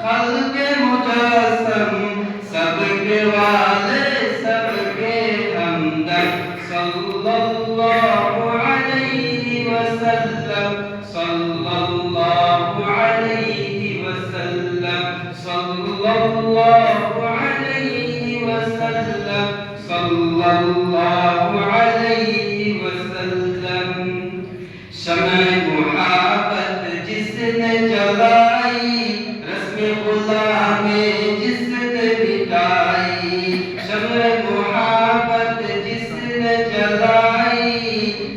खल्क़े मुजस्सम सबके वाले सबके हमदम सल्लल्लाहु अलैहि वसल्लम सल्लल्लाहु अलैहि वसल्लम सल्लल्लाहु अलैहि वसल्लम सल्लल्लाहु अलैहि वसल्लम। शम्ए मुहब्बत जिसने जलाई, रस्म गुलामी जिसने मिटाई। शम्ए मुहब्बत जिसने जलाई,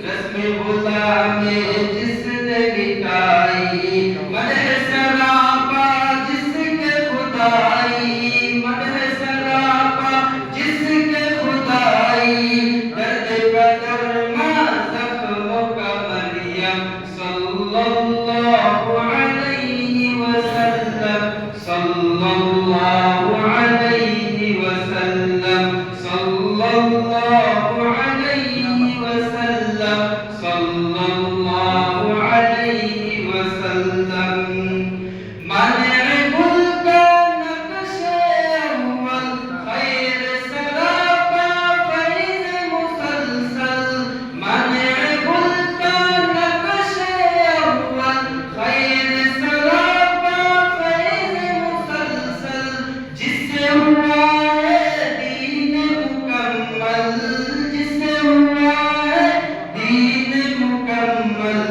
रस्म गुलामी जिसने मिटाई। मदह सरापा जिसके खुदाई, मदह सरापा जिसके खुदाई। दर्द बदरमा जख्मों का मरियम सल्लल्लाहु अलैहि वसल्लम सल्लल्लाहु अलैहि वसल्लम सल्लल्लाहु अलैहि वसल्लम सल्लल्लाहु अलैहि वसल्लम। माने मुल्क नक्शे अव्वल खैर सरापा फैज़ मुसलसल। माने मुल्क नक्शे अव्वल खैर सरापा फैज़ मुसलसल। जिससे हुआ है दीन मुकम्मल, जिससे हुआ है दीन मुकम्मल।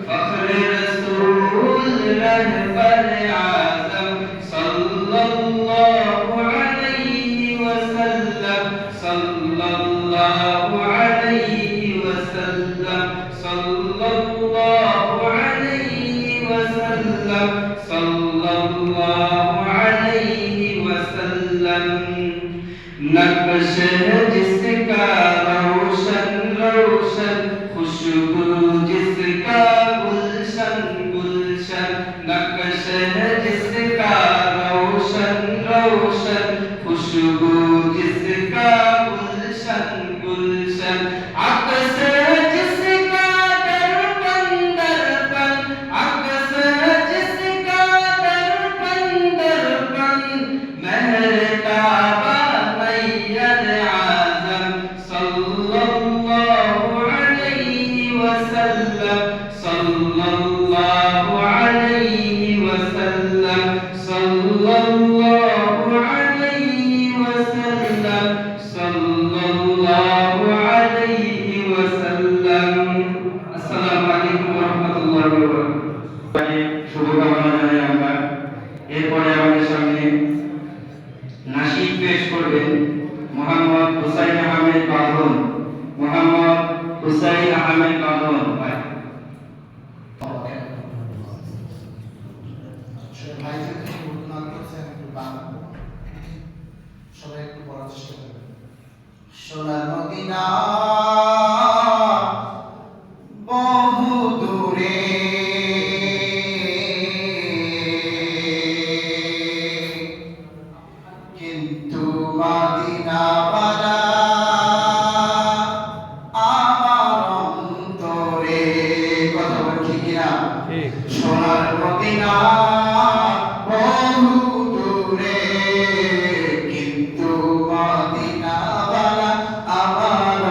फख्र रसूल रहबर आज़म सल्लल्लाहु अलैहि वसल्लम सल्लल्लाहु अलैहि वसल्लम सल्लल्लाहु अलैहि वसल्लम सल्लल्लाहु अलैहि वसल्लम। नक्श है जिसका रोशन रोशन, खुशबू जिसका गुलशन गुलशन। नक्श है जिसका रोशन रोशन, खुशबू जिसका गुलशन गुलशन। अक्स है जिसका दर्पण दर्पण, अक्स है जिसका दर्पण दर्पण। महताबा नय्यर आज़म सल्लल्लाहु अलैहि वसल्लम सल्लल्लाहु अलैहि वसल्लम सल्लल्लाहु अलैहि वसल्लम सल्लल्लाहु अलैहि वसल्लम। अस्सलामु अलैकुम ওয়া রাহমাতুল্লাহি ওয়া বারাকাতুহু। শুভকামনা জানাই আমরা। এরপরে আমাদের সামনে নাশিদ পেশ করবেন মোহাম্মদ হুসাইন আহমেদ বাঁধন। মোহাম্মদ হুসাইন আহমেদ বাঁধন ভাই। সবাই একটু পড়ার চেষ্টা করবেন। সোনার মদিনা বহু দূরে, কিন্তু মদিনাওয়ালা আমার অন্তরে। কথা বল ঠিক কিনা? সোনার মদিনা বহু দূরে, কিন্তু মদিনাওয়ালা আমার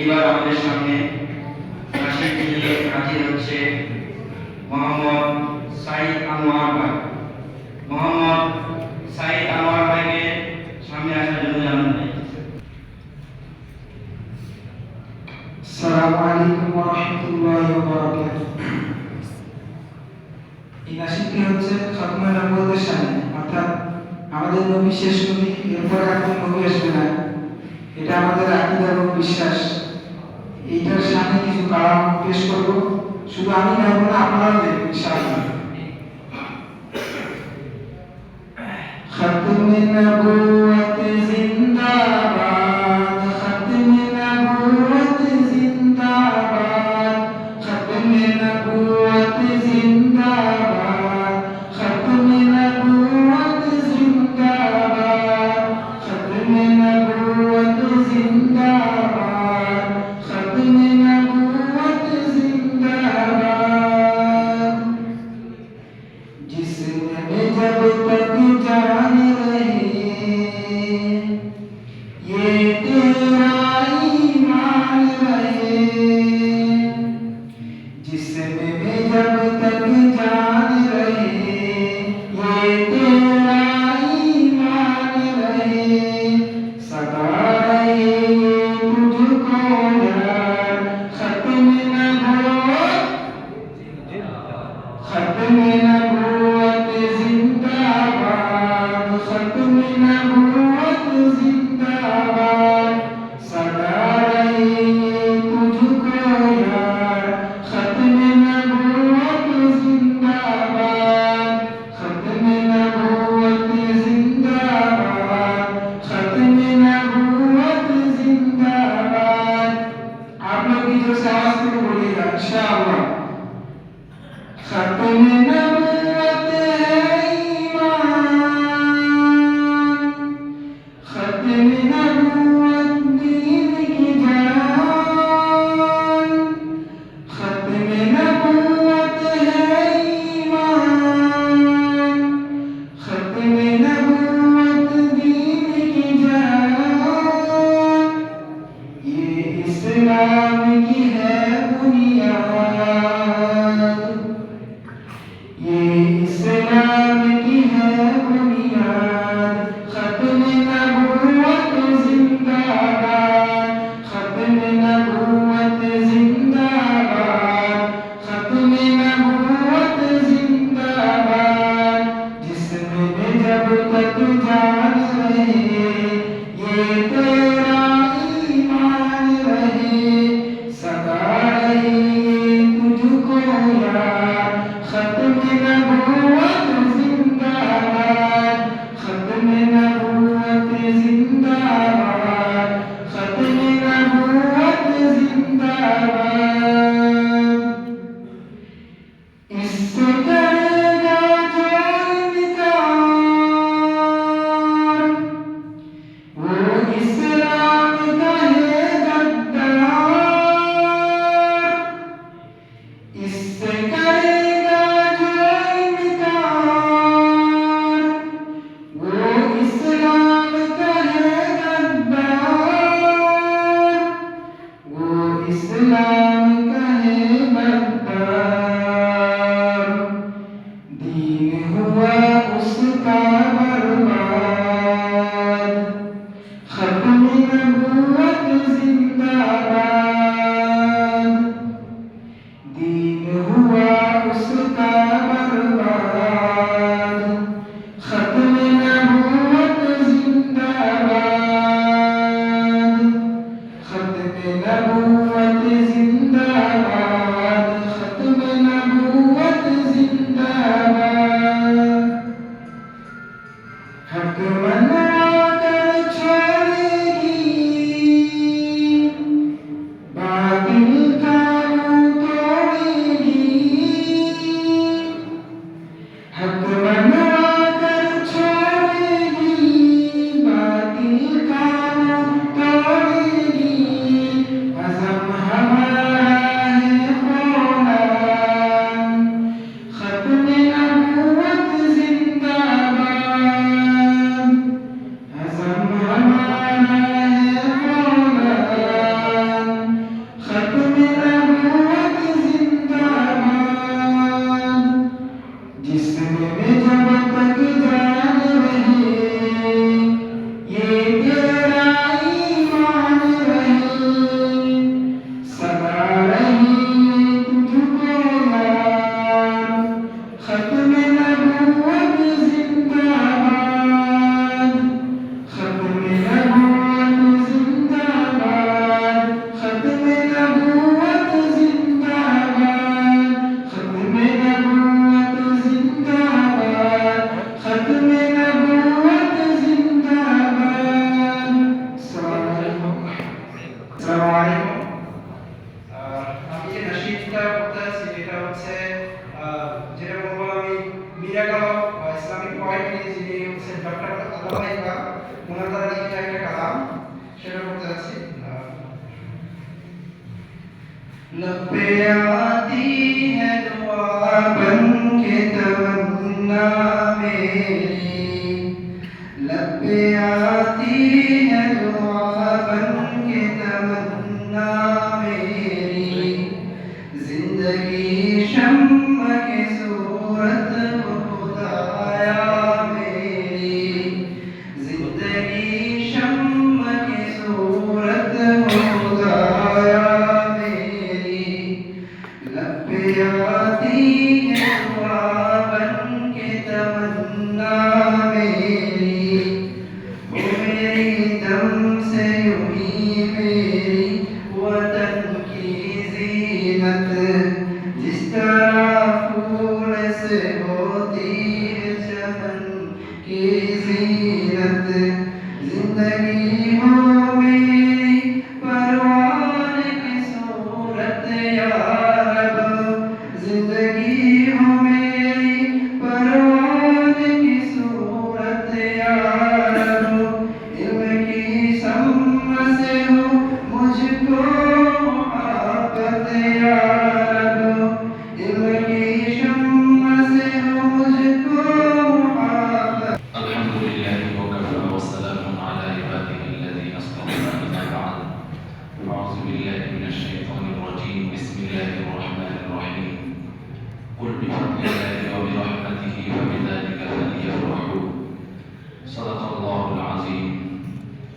এবার আমাদের সামনে কাশিদ নিয়ে হাজির হচ্ছে মোহাম্মদ সাইদ আনোয়ার ভাই। মোহাম্মদ সাইদ আনোয়ার ভাইকে সামনে আসার জন্য জানাচ্ছি। আসসালামু আলাইকুম ওয়া রাহমাতুল্লাহি ওয়া বারাকাতুহু। এই নাশিদটি হচ্ছে খতমে নবুয়তের শানে, অর্থাৎ আমাদের নবী শেষ নবী, এরপরে আর কোনো নবী আসবে না, এটা আমাদের আকীদা এবং বিশ্বাস। এইটার সামনে কিছু কালাম পেশ করব, শুধু আমি গাইব না, আপনারাও দেখবেন ইনশাআল্লাহ। খতমে নবুয়ত জিন্দাবাদ, খতমে নবুয়ত জিন্দাবাদ, খতমে নবুয়ত জিন্দাবাদ, খতমে নবুয়ত জিন্দাবাদ, খতমে নবুয়ত জিন্দাবাদ, খতমে নবুয়ত জিন্দাবাদ। जिसमें जब तक जान रहे ये तेरा ईमान रहे, जिसमें जब तक जान रहे ये तेरा ईमान रहे, सदा रहे ये तुझको यार, खत्म नबूवत, खत्म नबूवत जिंदाबाद, खत्म नबूवत जिंदाबाद, सदा रहे ये तुझको यार, खत्म नबूवत जिंदाबाद, खत्म नबूवत जिंदाबाद, खत्म नबूवत जिंदाबाद। आप लोग भी जो आवाज में बोलिएगा इंशाअल्लाह। खत्म नबूवत है ईमान, खत्म नबूवत दीन की जान, खत्म नबूवत है ईमान, खत्म नबूवत दीन की जान, ये इस्लाम की है बुनियाद, ये इस्लाम की है बुनियाद, खत्म नबूवत जिंदाबाद, खत्म नबूवत जिंदाबाद, खत्म नबूवत जिंदाबाद, जिसमें जब तक जान रहे ये तेरा ईमान रहे, सदा रहे ये तुझको यार, खत्म नबूवत जिंदाबाद, खत्म नबूवत जिंदाबाद, खत्म नबूवत जिंदाबाद। इससे करेगा जो इनकार, वो इस्लाम का है गद्दार, इससे करेगा जो इनकार, वो इस्लाम का है गद्दार, वो इस्लाम का है गद्दार। दीन हुआ उसका बर्बाद, खत्म नबूवत जिंदाबाद, दीन हुआ उसका बर्बाद, खत्म नबूवत जिंदाबाद, खत्म नबूवत जिंदाबाद, खत्म नबूवत जिंदाबाद। हक मनवाकर छोड़ेगी, बातिल का मुंह तोड़ेगी, हक मनवाकर छोड़ेगी, बातिल का मुंह तोड़ेगी, अज़म हमारा है क़ुरान, खत्म नबूवत जिंदाबाद, আল্লামাইকা ওনার দ্বারা লিখিত একটা কালাম, সেটা করতে যাচ্ছি। लबे आती है दुआ बन के तमन्ना मेरी, लबे आती है दुआ बन के तमन्ना मेरी, जिंदगी शम्म की सूरत हो खुदाया मेरी, जिंदगी शम्म की सूरत हो खुदाया मेरी, लबे आती है दुआ बन के तमन्ना मेरी, वो मेरी दम से यूं ही मेरी वतन की जीनत, जिस तरह फूल से होती है चमन की जीनत, जिंदगी हो मेरी परवान की सूरत या रब, जिंदगी हो मेरी परवान की सूरत या रब, इल्म की सम्म से हो मुझको मोहब्बत या रब, इल्म की शम्म से हो मुझको मोहब्बत। الحمد لله وكفى وسلام على عباده الذين اصطفى أما بعد أعوذ بالله من الشيطان الرجيم بسم الله الرحمن الرحيم قل بفضل الله وبرحمته فبذلك فليفرحوا صدق الله العظيم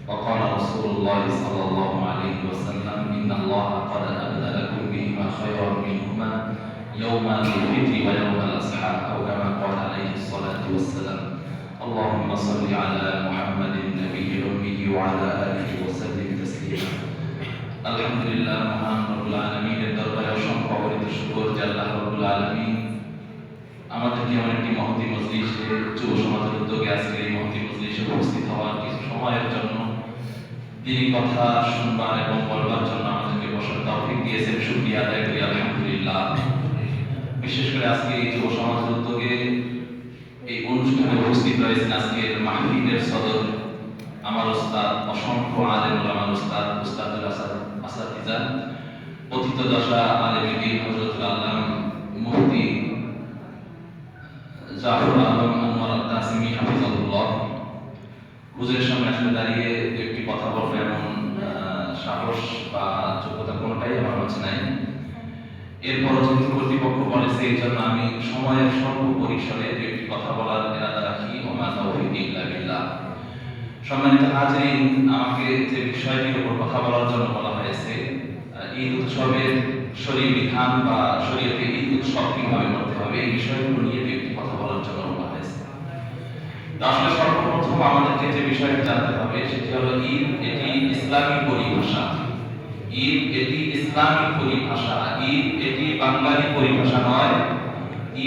وقال رسول الله صلى الله عليه وسلم إن الله قد أبدلكم بهما خيرا منهما يوم الفطر ويوم الأضحى أو كما قال عليه الصلاة والسلام اللهم صل على محمد النبي الأمي وعلى آله وسلم تسليما الحمد لله মহান রব্বুল আলামিনের দরবারে অসংখ্য অগণিত শুকর যে আল্লাহ রব্বুল আলামিন আমাদেরকে এমন একটি মহতী মজলিসে যুব সমাজের উদ্যোগে আজকে এই মহতী মজলিসে উপস্থিত হওয়ার কিছু সময়ের জন্য দিনী কথা শুনবার এবং বলবার জন্য আমাদেরকে বসার তৌফিক দিয়েছেন। শুকরিয়া আদায় করি আলহামদুলিল্লাহ। বিশেষ করে আজকে এই যুব সমাজের উদ্যোগে এই অনুষ্ঠানে উপস্থিত রয়েছেন আজকের মাহফিলের সদর আমার ওস্তাদ, অসংখ্য আলেম ওলামার ওস্তাদ, উস্তাদুল আসাতিজা, পতিত দশা আলেম দ্বীন হযরতুল আল্লাম মুফতি জাফর আলম আনোয়ার আত-তাসিমি হাফিজাহুল্লাহ। হুজুরের সামনে আসলে দাঁড়িয়ে দু একটি কথা বলবো এমন সাহস বা যোগ্যতা কোনোটাই আমার কাছে নাই। এরপরও যেহেতু কর্তৃপক্ষ বলেছে এই জন্য আমি সময়ের স্বল্প পরিসরে দু একটি কথা বলার ইরাদা রাখি। ওমা তাওফীকি ইল্লা বিল্লাহ। সম্মানিত হাজিরিন, আমাকে যে বিষয়টির উপর কথা বলার জন্য বলা হয়েছে, ঈদ উৎসবের শরীয়ত বিধান বা শরীয়তে ঈদ উৎসব কিভাবে করতে হবে, এই বিষয়গুলো নিয়ে দু একটি কথা বলার জন্য বলা হয়েছে। আসলে সর্বপ্রথম আমাদেরকে যে বিষয়টি জানতে হবে সেটি হলো ঈদ এটি ইসলামী পরিভাষা। ঈদ এটি ইসলামী পরিভাষা। ঈদ এটি বাঙালি পরিভাষা নয়।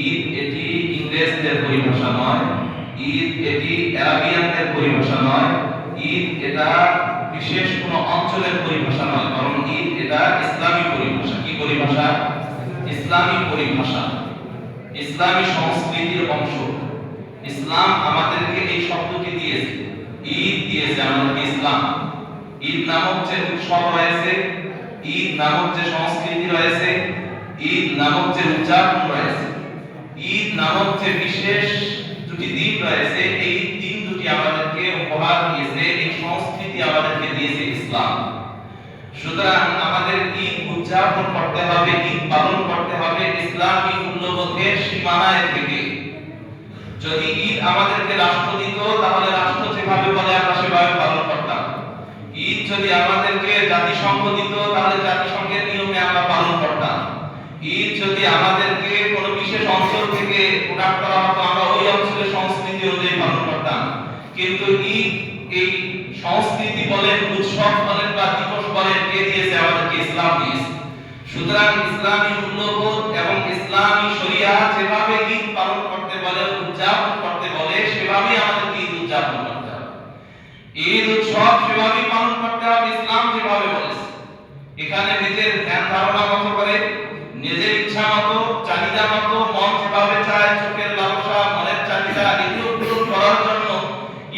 ঈদ এটি ইংরেজদের পরিভাষা নয়। ঈদ এটি আরবিয়ানদের পরিভাষা নয়। ঈদ এটা বিশেষ কোন অঞ্চলের পরিভাষা নয়, বরং ঈদ এটা ইসলামী পরিভাষা। কি পরিভাষা? ইসলামী পরিভাষা, ইসলামী সংস্কৃতির অংশ। ইসলাম আমাদেরকে এই শব্দটি দিয়েছে, ঈদ দিয়েছে আমাদেরকে ইসলাম। ঈদ নামক যে উৎসব রয়েছে, ঈদ নামক যে সংস্কৃতি রয়েছে, ঈদ নামক যে উদযাপন রয়েছে, ঈদ নামক যে বিশেষ দুটি দিন রয়েছে, এই দিন দুটি আমাদেরকে উপহার দিয়েছে, এই সংস্কৃতি আমাদেরকে দিয়েছে ইসলাম। সুতরাং আমাদের ঈদ উদযাপন করতে হবে, ঈদ পালন করতে হবে ইসলামী মূল্যবোধের সীমানায় থেকে। যদি ঈদ আমাদেরকে রাষ্ট্র দিত তাহলে রাষ্ট্র যেভাবে বলে আমরা সেভাবে পালন করতাম। ঈদ যদি আমাদেরকে জাতিসংঘ দিত তাহলে জাতিসংঘের নিয়মে আমরা পালন করতাম। ঈদ যদি আমাদেরকে কোনো বিশেষ অঞ্চল থেকে প্রোডাক্ট করা হতো আমরা ওই অঞ্চলের সংস্কৃতি অনুযায়ী পালন করতাম। কিন্তু ঈদ এই সংস্কৃতি বলেন, উৎসব বলেন বা দিবস বলেন, কে দিয়েছে? আমাদেরকে ইসলাম দিয়েছে। সুতরাং ইসলামী মূল্যবোধ এবং ইসলামী শরিয়াত যেভাবে ঈদ পালন করতে বলে, উদযাপন করতে বলে, সেভাবেই আমাদেরকে ঈদ উদযাপন করতে হবে। ঈদ উৎসব সেভাবেই পালন করতে হবে ইসলাম যেভাবে বলেছে। এখানে নিজের ধ্যান ধারণা মতো করে, নিজের ইচ্ছা মতো, চাহিদা মতো, মন যেভাবে চায়, চোখের লালসা, মনের চাহিদা এগুলো পূরণ করার জন্য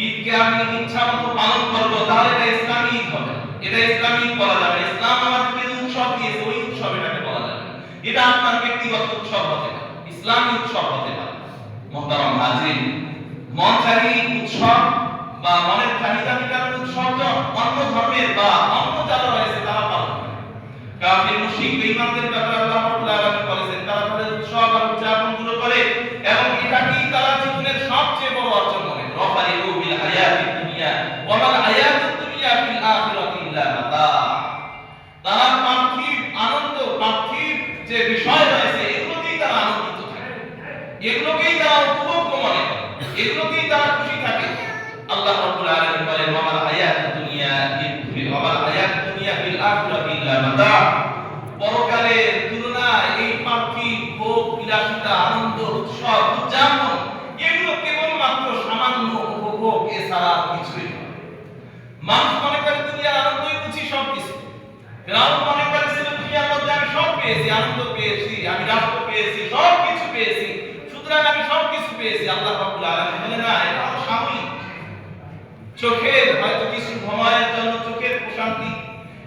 ঈদকে আমি ইচ্ছা মতো পালন করব তাহলে এটা ইসলামী ঈদ হবে, এটা ইসলামী ঈদ বলা যাবে। ইসলাম আমাদেরকে যে উৎসব দিয়েছে ওই উৎসব এটাকে বলা যাবে। এটা আপনার ব্যক্তিগত উৎসব হতে পারে, ইসলামী উৎসব হতে পারে। মুহতারাম হাজিরিন, মন চাহি উৎসব বা মনের চাহিদা মেটানোর উৎসব তো অন্য ধর্মের বা অন্য যারা রয়েছে তারা পালন করে। কাফির মুশরিক বেঈমানদের ব্যাপারে আল্লাহ রাব্বুল আলামিন বলেছেন তারা তাদের উৎসব আর উদযাপনগুলো করে এবং এটাকেই তারা জীবনের সবচেয়ে বড় অর্জন মনে করে। রফারিহু বিল হায়াতিদ দুনিয়া ওয়া মাল হায়াতুদ দুনিয়া ফিল আখিরাতি ইল্লা মাতা। তারা পার্থিব আনন্দ, পার্থিব যে বিষয় রয়েছে এগুলোতেই তারা আনন্দিত থাকে, এগুলোকেই তারা উপভোগ্য মনে করে, এগুলোতেই তারা খুশি থাকে। আল্লাহ রাব্বুল আলামিন বলেন ওয়া মাল হায়াতুদ দুনিয়া ফিল আখিরাতি ইল্লা মাতা। পরকালের তুলনায় এই পার্থিব ভোগ বিলাসিতা, আনন্দ, উৎসব, উদযাপন এগুলো কেবলমাত্র সামান্য উপভোগ, এছাড়া কিছুই নয়। মানুষ মনে করে দুনিয়ার আনন্দই বুঝি সবকিছু। ফেরাউন মনে করেছিল দুনিয়ার মধ্যে আমি সব পেয়েছি, আনন্দ পেয়েছি, আমি রাষ্ট্র পেয়েছি, সব কিছু পেয়েছি, সুতরাং আমি সব কিছু পেয়েছি। আল্লাহ রাব্বুল আলামিন বলেন না, এটা সাময়িক। চোখের হয়তো কিছু সময়ের জন্য চোখের প্রশান্তি,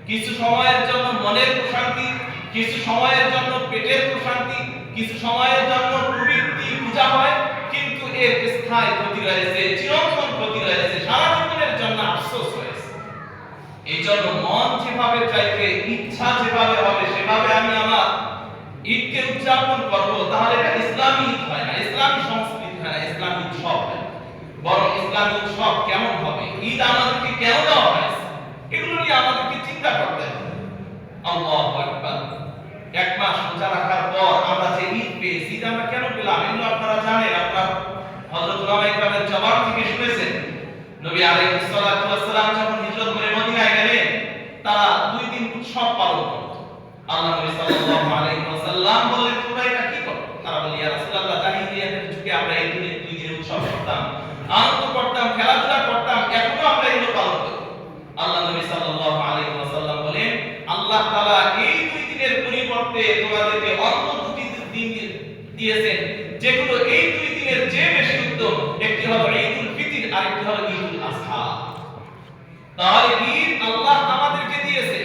কিছু সময়ের জন্য মনের প্রশান্তি, কিছু সময়ের জন্য পেটের প্রশান্তি, কিছু সময়ের জন্য প্রবৃত্তি পূজা হয়, কিন্তু এর স্থায়ী ক্ষতি রয়েছে, চিরন্তন ক্ষতি রয়েছে, সারা জীবনের জন্য আফসোস রয়েছে। এই জন্য মন যেভাবে চাইবে, ইচ্ছা যেভাবে হবে সেভাবে আমি আমার ঈদকে উদযাপন করব, তাহলে এটা ইসলামী ঈদ হয় না, ইসলামী সংস্কৃতি হয় না, ইসলামী উৎসব হয় না। বরং ইসলামী উৎসব কেমন হবে, ঈদ আমাদেরকে কেন দেওয়া হয়েছে, এগুলো নিয়ে আমাদেরকে চিন্তা করতে হবে। আল্লাহু আকবার। এক মাস রোজা রাখার পর আমরা যে ঈদ পেয়েছি, ঈদ আমরা কেন পেলাম এগুলো আপনারা জানেন। আপনারা হযরত উলামায়ে কেরামের জবাব থেকে শুনেছেন, নবী আলাইহিস সালাতু ওয়াস সালাম যখন হিজরত করে মদিনায় গেলেন, তারা 2 দিন উৎসব পালন করত। আল্লাহ নবী সাল্লাল্লাহু আলাইহি ওয়াসাল্লাম বললেন, তোমরা এটা কি করো? তারা বলল, ইয়া রাসূলুল্লাহ, জাহিলিয়াতের যুগে আমরা এই 2 দিনের উৎসব করতাম, আনন্দ করতাম, খেলাধুলা করতাম, এখনো আমরা এগুলো পালন করি। আল্লাহ নবী সাল্লাল্লাহু আলাইহি ওয়াসাল্লাম বলেন, আল্লাহ তাআলা এই 2 দিনের পরিবর্তে তোমাদেরকে অন্য 2 দিন দিয়েছেন, যেগুলো এই 2 দিনের যে বেশি উত্তম। একটি হলো ঈদুল ফিতর আর একটি হলো ঈদুল আযহা। তাহলে ঈদ আল্লাহ আমাদেরকে দিয়েছে,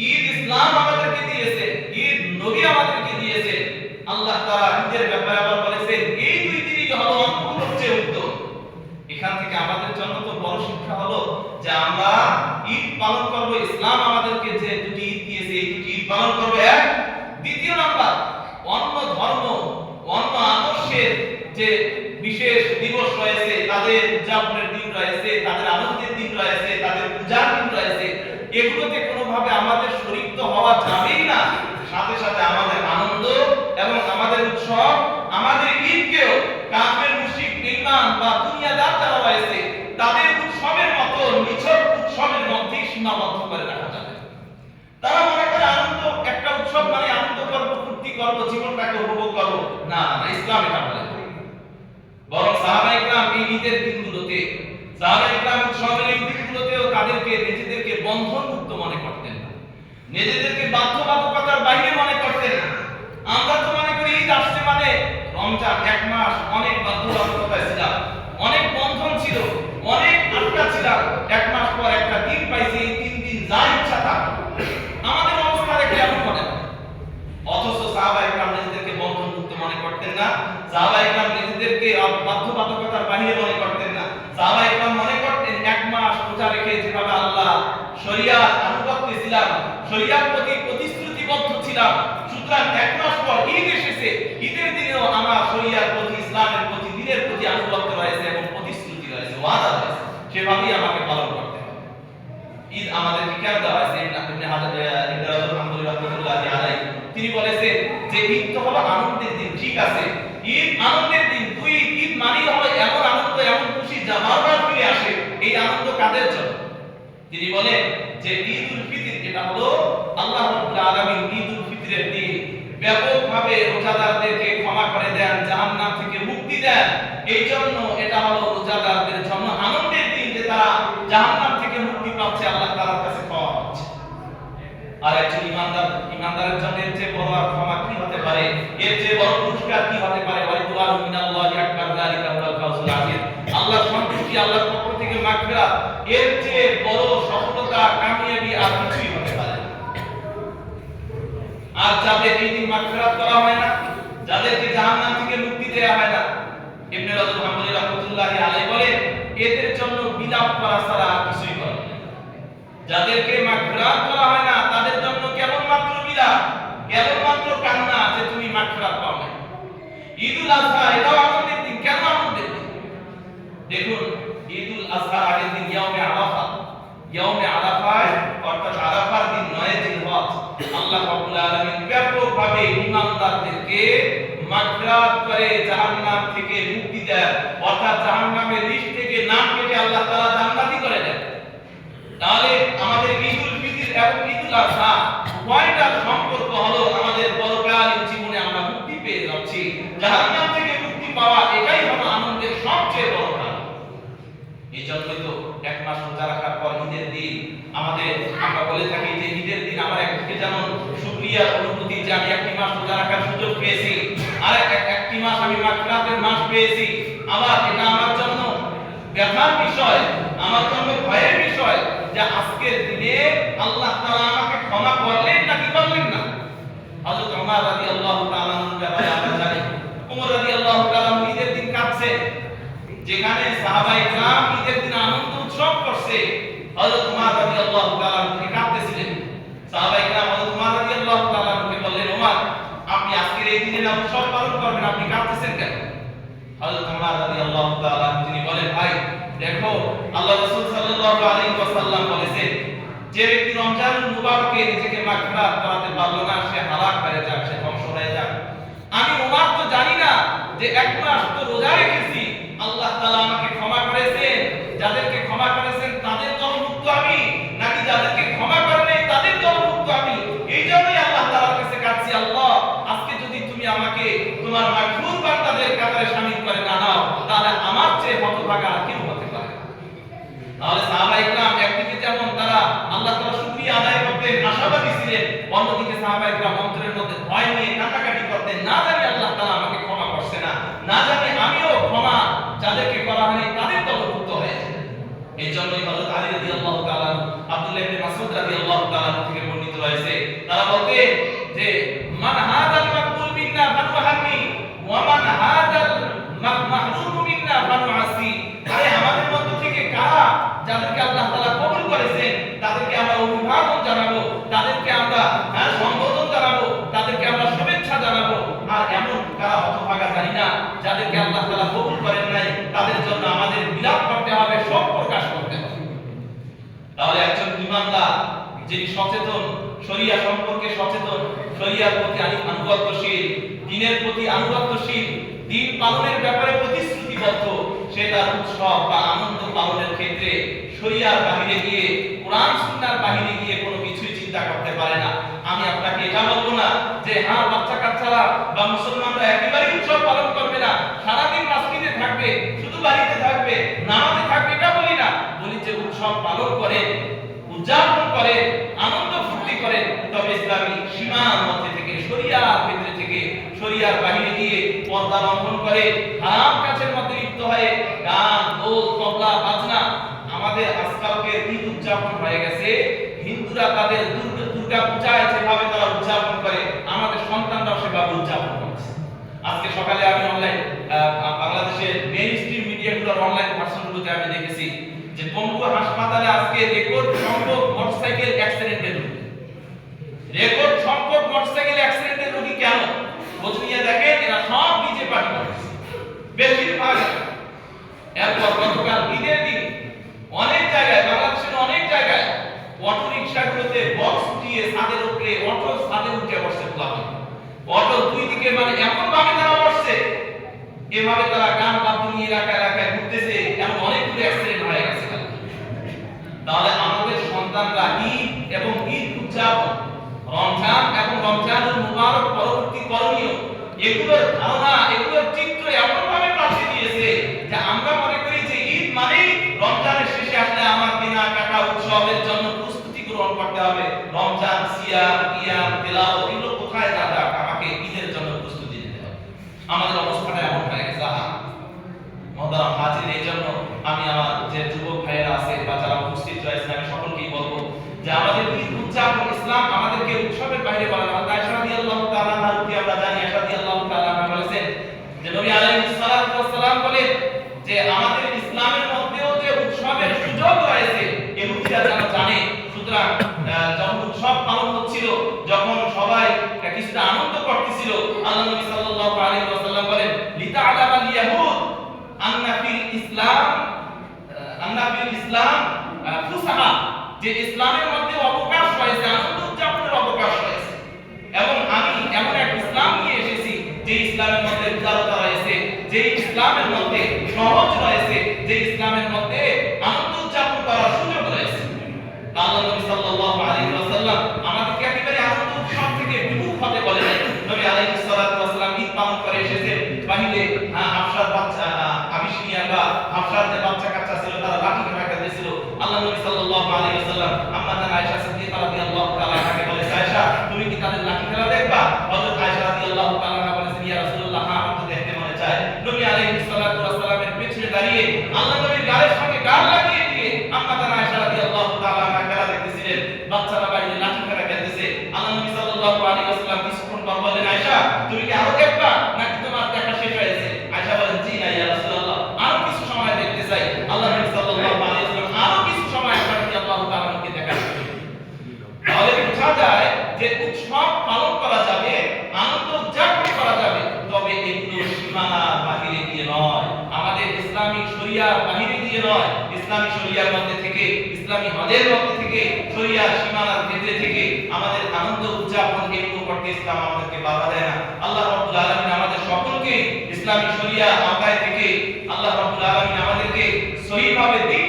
ঈদ ইসলাম আমাদেরকে দিয়েছে, ঈদ নবী আমাদেরকে দিয়েছে। আল্লাহ তাআলা ঈদের ব্যাপারে আবার বলেছেন এই 2 দিনই হলো অন্যগুলোর চেয়ে উত্তম। এখান থেকে আমাদের জন্য তো বড় শিক্ষা হলো যে আমরা ঈদ পালন করব, ইসলাম আমাদেরকে যে 2টি ঈদ দিয়েছে এই 2টি ঈদ পালন করব। এক, দ্বিতীয় নাম্বার, অন্য ধর্ম, অন্য আদর্শের যে বিশেষ দিবস রয়েছে, তাদের উদযাপনের দিন রয়েছে, তাদের আনন্দের দিন রয়েছে, তাদের পূজার দিন রয়েছে, এগুলোতে কোনোভাবে আমাদের শরীক তো হওয়া যাবেই না। সাথে সাথে আমাদের আনন্দ এবং আমাদের উৎসব, আমাদের ঈদকেও কাফের মুশরিক বেঈমান বা দুনিয়াদার যারা রয়েছে তাদের উৎসবের মতো নিছক উৎসবের মধ্যে সীমাবদ্ধ করে রাখা যাবে। তারা মনে করে আনন্দ, একটা উৎসব মানে আনন্দ করব, ফুর্তি করব, জীবনটাকে উপভোগ করব। না, ইসলাম এটা বলে না। বরং সাহাবায়ে কেরাম এই ঈদের দিনগুলোতে, সাহাবায়ে কেরাম উৎসবের এই দিনগুলোতেও তাদেরকে নিজেদেরকে বন্ধনমুক্ত মনে করতেন না, নিজেদেরকে বাধ্যবাধকতার বাইরে মনে করতেন না। আমরা তো মনে করি ঈদ আসছে মানে রমজান, 1 মাস অনেক বাধ্যবাধকতায় ছিলাম, অনেক বন্ধন ছিল, অনেক আটকা ছিলাম। 1 মাস পর একটা দিন পাইছি, এই 3 দিন যা ইচ্ছা তা আমাদের অবস্থা দেখে এমন মনে হয়। অথচ সাহাবায়ে কেরাম নিজেদেরকে বন্ধনমুক্ত মনে করতেন না, সাহাবায়ে কেরাম নিজেদেরকে বাধ্যবাধকতার বাইরে মনে করতেন না। সাহাবায়ে কেরাম মনে করতেন 1 মাস রোজা রেখে যেভাবে আল্লাহ শরিয়াত আনুগত্যে ছিলাম, শরিয়ার প্রতি প্রতিশ্রুতিবদ্ধ ছিলাম, সুতরাং 1 মাস পর ঈদ এসেছে, ঈদের দিনেও আমার শরিয়ার প্রতি, ইসলামের প্রতি, দ্বীনের প্রতি আনুগত্য রয়েছে এবং প্রতিশ্রুতি রয়েছে, ওয়াদা রয়েছে, সেভাবেই আমাকে পালন করতে হবে। ঈদ আমাদেরকে কেন দেওয়া হয়েছে? ইবনে রাজব রাহমাতুল্লাহি আলাইহি তিনি বলেছেন যে ঈদ তো হলো আনন্দের দিন, ঠিক আছে, ঈদ আনন্দের দিন, ঈদ মানেই হলো এমন আনন্দ, এমন খুশি যা বারবার ফিরে আসে। এই আনন্দ কাদের জন্য? তিনি বলেন যে ঈদুল ফিতর এটা হলো আল্লাহ রাব্বুল আলামিন ঈদুল ফিতরের দিন ব্যাপকভাবে রোজাদারদেরকে ক্ষমা করে দেন, জাহান্নাম থেকে মুক্তি দেন। এই জন্য এটা হলো রোজাদারদের জন্য আনন্দের দিন যে তারা জাহান্নাম থেকে মুক্তি পাচ্ছে, আল্লাহ তাআলার কাছে ক্ষমা পাচ্ছে। আর একজন ইমানদারের জন্য এর চেয়ে বড় আর ক্ষমা কি হতে পারে, এর চেয়ে বড় পুরস্কার কি হতে পারে? ওয়ারিদওয়ানু মিনাল্লাহি আকবার, যালিকা হুয়াল ফাওজুল আযীম। আল্লাহর সন্তুষ্টি, আল্লাহর পক্ষ থেকে মাগফিরাত এর চেয়ে বড় সফলতা কামিয়াবি আর কিছুই হতে পারে না। আর যাদের এই দিন মাগফিরাত করা হয় না, যাদেরকে জাহান্নাম থেকে মুক্তি দেয়া হয় না, ইবনে রাজব হাম্বলী রাহমাতুল্লাহি আলাইহি বলে এদের জন্য বিলাপ করা ছাড়া আর কিছুই করা যায় না। যাদেরকে মাগফিরাত করা হয় না তাদের জন্য কেবলমাত্র বিলাপ, কেবলমাত্র কান্না যে তুমি মাগফিরাত পাও না। ঈদুল আযহা এটাও আনন্দের দিন। কেন আনন্দের দিন? দেখুন, ঈদুল আযহার আগের দিন ইয়াউমে আরাফা। ইয়াউমে আরাফায় অর্থাৎ আরাফার দিন 9 জিলহজ আল্লাহ রাব্বুল আলামিন ব্যাপকভাবে ঈমানদারদেরকে মাগফিরাত করে জাহান্নাম থেকে মুক্তি দেয়, অর্থাৎ জাহান্নামের লিস্ট থেকে নাম কেটে আল্লাহ তাআলা জান্নাতি করে দেন। তাহলে আমাদের ঈদুল ফিতর এবং ঈদুল আযহা উভয়টার সম্পর্ক হলো আমাদের পরকালীন জীবনে আমরা মুক্তি পেয়ে যাচ্ছি। জাহান্নাম থেকে মুক্তি পাওয়া এটাই হলো আনন্দের সবচেয়ে বড় কারণ। এই জন্যই তো এক মাস রোজা রাখার পর ঈদের দিন আমাদের আমরা বলে থাকি যে ঈদের দিন আমার একদিকে যেমন শুকরিয়ার অনুভূতি যে আমি একটি মাস রোজা রাখার সুযোগ পেয়েছি, আর একটি মাস আমি মাগফিরাতের মাস পেয়েছি। আবার এটা আমার জন্য ব্যথার বিষয়, আমার জন্য ভয়ের বিষয় যে আজকের দিনে আল্লাহ তাআলা আমাকে ক্ষমা করলেন নাকি করলেন না। হযরত ওমর রাদিয়াল্লাহু তাআলা আনহু ব্যাপারে আমরা জানি, ওমর রাদিয়াল্লাহু তাআলা ঈদের দিন কাঁদছে। যেখানে সাহাবায়ে কেরাম ঈদের দিন আনন্দ উৎসব করছে, হযরত ওমর রাদিয়াল্লাহু তাআলা আনহু কাঁদতেছিলেন। সাহাবায়ে কেরাম হযরত ওমর রাদিয়াল্লাহু তাআলা আনহুকে বললেন, ওমর আপনি আজকের এই দিনে উৎসব পালন করবেন, আপনি কাঁদতেছেন কেন? হযরত ওমর রাদিয়াল্লাহু তাআলা তিনি বলেন, ভাই দেখো আল্লাহ রাসূল সাল্লাল্লাহু আলাইহি ওয়াসাল্লাম বলেছেন যে ব্যক্তি রমজানুল মুবারকে নিজেকে মাগফিরাত করাতে পারলো না সে হালাক হয়ে যাক, সে ধ্বংস হয়ে যাক। আমি ওমর তো জানি না যে এক মাস তো রোজা রেখেছি, আল্লাহ তাআলা আমাকে ক্ষমা করেছেন, যাদেরকে ক্ষমা করেছেন তাদের দলভুক্ত আমি, নাকি যাদেরকে ক্ষমা করেন নাই তাদের দলভুক্ত আমি। এই জন্যই আল্লাহ তাআলার কাছে কাঁদছি, আল্লাহ আজকে যদি তুমি আমাকে তোমার মাগফুর বান্দাদের কাতারে শামিল করে না নাও তাহলে আমার চেয়ে হতভাগা আর কেউ হতে পারে না। তাহলে সাহাবায়ে কেরাম একদিকে যেমন তারা আল্লাহ তাআলার শুকরিয়া আদায় করতেন, আশাবাদী ছিলেন, অন্যদিকে সাহাবায়ে কেরাম অন্তরের মধ্যে ভয় নিয়ে কাটাকাটি করতেন, না জানি আল্লাহ তাআলা আমাকে ক্ষমা করছে না, না জানি আমিও ক্ষমা যাদেরকে করা হয়নি তাদের দলভুক্ত হয়েছে। এই জন্যই হযরত আলী রাদিয়াল্লাহু তাআলা, আব্দুল্লাহ ইবনে মাসউদ রাদিয়াল্লাহু তাআলা থেকে বর্ণিত রয়েছে, তারা বলতেন যে মান হাদাল মাকবুল মিন্না ফানু হান্নি ওয়া মান হাদাল মাহরুম মিন্না ফানু আসি। আরে আমাদের মধ্য থেকে কারা যাদেরকে আল্লাহ তাআলা কবুল করেছেন তাদেরকে আমরা অভিবাদন জানাবো, তাদেরকে আমরা সম্বোধন জানাবো, তাদেরকে আমরা শুভেচ্ছা জানাবো। আর এমন কারা হতভাগা জানি না যাদেরকে আল্লাহ তাআলা কবুল করেন নাই, তাদের জন্য আমাদের বিলাপ করতে হবে, শোক প্রকাশ করতে হবে। তাহলে একজন ঈমানদার যিনি সচেতন, শরিয়া সম্পর্কে সচেতন, শরিয়ার প্রতি আনুগত্যশীল, দ্বীনের প্রতি আনুগত্যশীল, দ্বীন পালনের ব্যাপারে প্রতিশ্রুতিবদ্ধ, সে তার উৎসব বা আনন্দ পালনের ক্ষেত্রে শরিয়ার বাহিরে গিয়ে, কোরআন সুন্নাহর বাহিরে গিয়ে কোনো কিছুই চিন্তা করতে পারে না। আমি আপনাকে এটা বলবো না যে হ্যাঁ বাচ্চা কাচ্চারা বা মুসলমানরা একেবারে উৎসব পালন করবে না, সারাদিন মসজিদে থাকবে, শুধু বাড়িতে থাকবে, নামাজে থাকবে, এটা বলি না। বলি যে উৎসব পালন করে, উদযাপন করে, আনন্দ ফুর্তি করে, তবে ইসলামী সীমার মধ্যে থেকে, শরিয়ার ভিতরে থেকে, শরিয়ার বাহিরে গিয়ে পর্দা লঙ্ঘন করে, হারাম কাজের মধ্যে লিপ্ত হয়ে গান, ঢোল, তবলা, বাজনা। আমাদের আজকালকে ঈদ উদযাপন হয়ে গেছে, হিন্দুরা তাদের দুর্গা পূজায় যেভাবে তারা উদযাপন করে আমাদের সন্তানরাও সেভাবে উদযাপন করছে। আজকে সকালে আমি অনলাইন বাংলাদেশের মেইন স্ট্রিম মিডিয়াগুলোর অনলাইন ভার্সনগুলোতে আমি দেখেছি যে পঙ্গু হাসপাতালে আজকে রেকর্ড সংখ্যক মোটরসাইকেল অ্যাক্সিডেন্টের রোগী, রেকর্ড সংখ্যক মোটরসাইকেল অ্যাক্সিডেন্টের রোগী। কেন? খোঁজ নিয়ে দেখেন এরা সব ডিজে পার্টি করছে বেশিরভাগ। এরপর গতকাল ঈদের দিন অনেক জায়গায়, বাংলাদেশের অনেক জায়গায় অটো রিকশাগুলোতে বক্স দিয়ে ছাদের উপরে, অটো ছাদে উঠে বসছে প্লাবে, অটো দুই দিকে মানে এমন ভাবে তারা বসছে, এভাবে তারা গান বাদ্য নিয়ে এলাকায় এলাকায় ঘুরতেছে, এমন অনেকগুলো অ্যাক্সিডেন্ট হয়ে গেছে। তাহলে আমাদের সন্তানরা ঈদ এবং ঈদ উদযাপন, রমজান এবং রমজানুল মুবারক পরবর্তী করণীয়, এগুলোর ধারণা, এগুলোর চিত্র এমন ভাবে পাঠিয়ে দিয়েছে যে আমরা মনে করি যে ঈদ মানেই রমজানের শেষে আসলে আমার কেনাকাটা, উৎসবের জন্য প্রস্তুতি গ্রহণ করতে হবে। রমজান, সিয়াম, কিয়াম, তেলাওয়াত এগুলো কোথায় দাদা, আমাকে ঈদের জন্য প্রস্তুতি নিতে হবে। আমাদের অবস্থাটা এমন হয়ে গেছে। মহতারাম হাজির, এই জন্য আমি আমার যে যুবক ভাইয়েরা আছে বা যারা উপস্থিত রয়েছে আমি সকলকেই বলবো যে আমাদের ঈদ উদযাপন ইসলাম আমাদেরকে উৎসবের বাইরে বলে না। আয়েশা রাদিয়াল্লাহু তাআলা আনহাকে আমরা জানি, আয়েশা রাদিয়াল্লাহু তাআলা আনহা বলেছেন যে নবী আলাইহিস সালাতু ওয়াস সালাম বলেন যে আমাদের ইসলামের মধ্যেও যে উৎসবের সুযোগ রয়েছে ইহুদিরা যেন জানে। সুতরাং যখন উৎসব পালন হচ্ছিল, যখন সবাই কিছুটা আনন্দ করতেছিল, আল্লাহ নবী সাল্লাল্লাহু আলাইহি ওয়াসাল্লাম বলেন লিতাআলামাল ইয়াহুদ আন্না ফিল ইসলাম ফুসাহা, যে ইসলামের মধ্যে অবকাশ রয়েছে, আনন্দ উদযাপনের অবকাশ রয়েছে। এবং আমি এমন এক ইসলাম নিয়ে এসেছি যে ইসলামের মধ্যে উদারতা রয়েছে, যে ইসলামের মধ্যে সহজ রয়েছে, যে ইসলামের মধ্যে আনন্দ উদযাপন করার সুযোগ রয়েছে। আল্লাহ নবী সাল্লাল্লাহু আলাইহি ওয়াসাল্লাম আমাদেরকে একেবারে আনন্দ উৎসব থেকে বিমুখ হতে বলে নাই। নবী আলাইহিস সালাতু ওয়াসাল্লাম ঈদ পালন করে এসেছেন, বাহিরে হাফসার বাচ্চা আবিশনিয়া বা হাফসার যে বাচ্চা কাচ্চা ছিল তারা লাঠি খেলা খেলতেছিল। আল্লাহ নবী সাল্লাল্লাহু আলাইহি ওয়াসাল্লাম আম্মা জান আয়েশা সিদ্দিকা রাদিয়াল্লাহু তাআলা আনহাকে বলে, আয়েশা তুমি কি তাদের লাঠি খেলা দেখবা? হযরত আয়েশা রাদিয়াল্লাহু তাআলা আনহা বলেছেন, ইয়া রাসূলুল্লাহ, হ্যাঁ আমার তো দেখতে মনে চায়। নবী আলাইহিস সালাতু ওয়াসাল্লামের পেছনে দাঁড়িয়ে আল্লাহ নবীর গালের সঙ্গে গাল লাগিয়ে দিয়ে আম্মা জান আয়েশা রাদিয়াল্লাহু তাআলা আনহা খেলা দেখতেছিলেন, বাচ্চারা বাইরে লাঠি খেলা খেলতেছে। আল্লাহ নবী সাল্লাল্লাহু আলাইহি ওয়াসাল্লাম কিছুক্ষণ পর বলেন, আয়েশা তুমি কি আরো দেখবা নাকি তোমার দেখা শেষ হয়েছে? আয়েশা বলেন, জি না ইয়া রাসূলুল্লাহ, আরো কিছু সময় দেখতে চাই। আল্লাহ নবী সাল্লাল্লাহু আলাইহি ওয়াসাল্লাম আরো কিছু সময় আয়েশা রাদিয়াল্লাহু তাআলা আনহাকে দেখা। তাহলে বোঝা যায় যে উৎসব পালন করা যাবে, আনন্দ উদযাপন করা যাবে, তবে এগুলো সীমানার বাহিরে গিয়ে নয়, আমাদের ইসলামিক শরিয়ার বাহিরে গিয়ে নয়, ইসলামী শরিয়ার মধ্যে থেকে, ইসলামী হদের মধ্যে থেকে, শরিয়ার সীমানার ভেতরে থেকে আমাদের আনন্দ উদযাপন এগুলো করতে ইসলাম আমাদেরকে বাধা দেয় না। আল্লাহ রাব্বুল আলামিন আমাদের সকলকে ইসলামী শরিয়া আওতায় থেকে আল্লাহ রাব্বুল আলামিন আমাদেরকে সহিভাবে দিক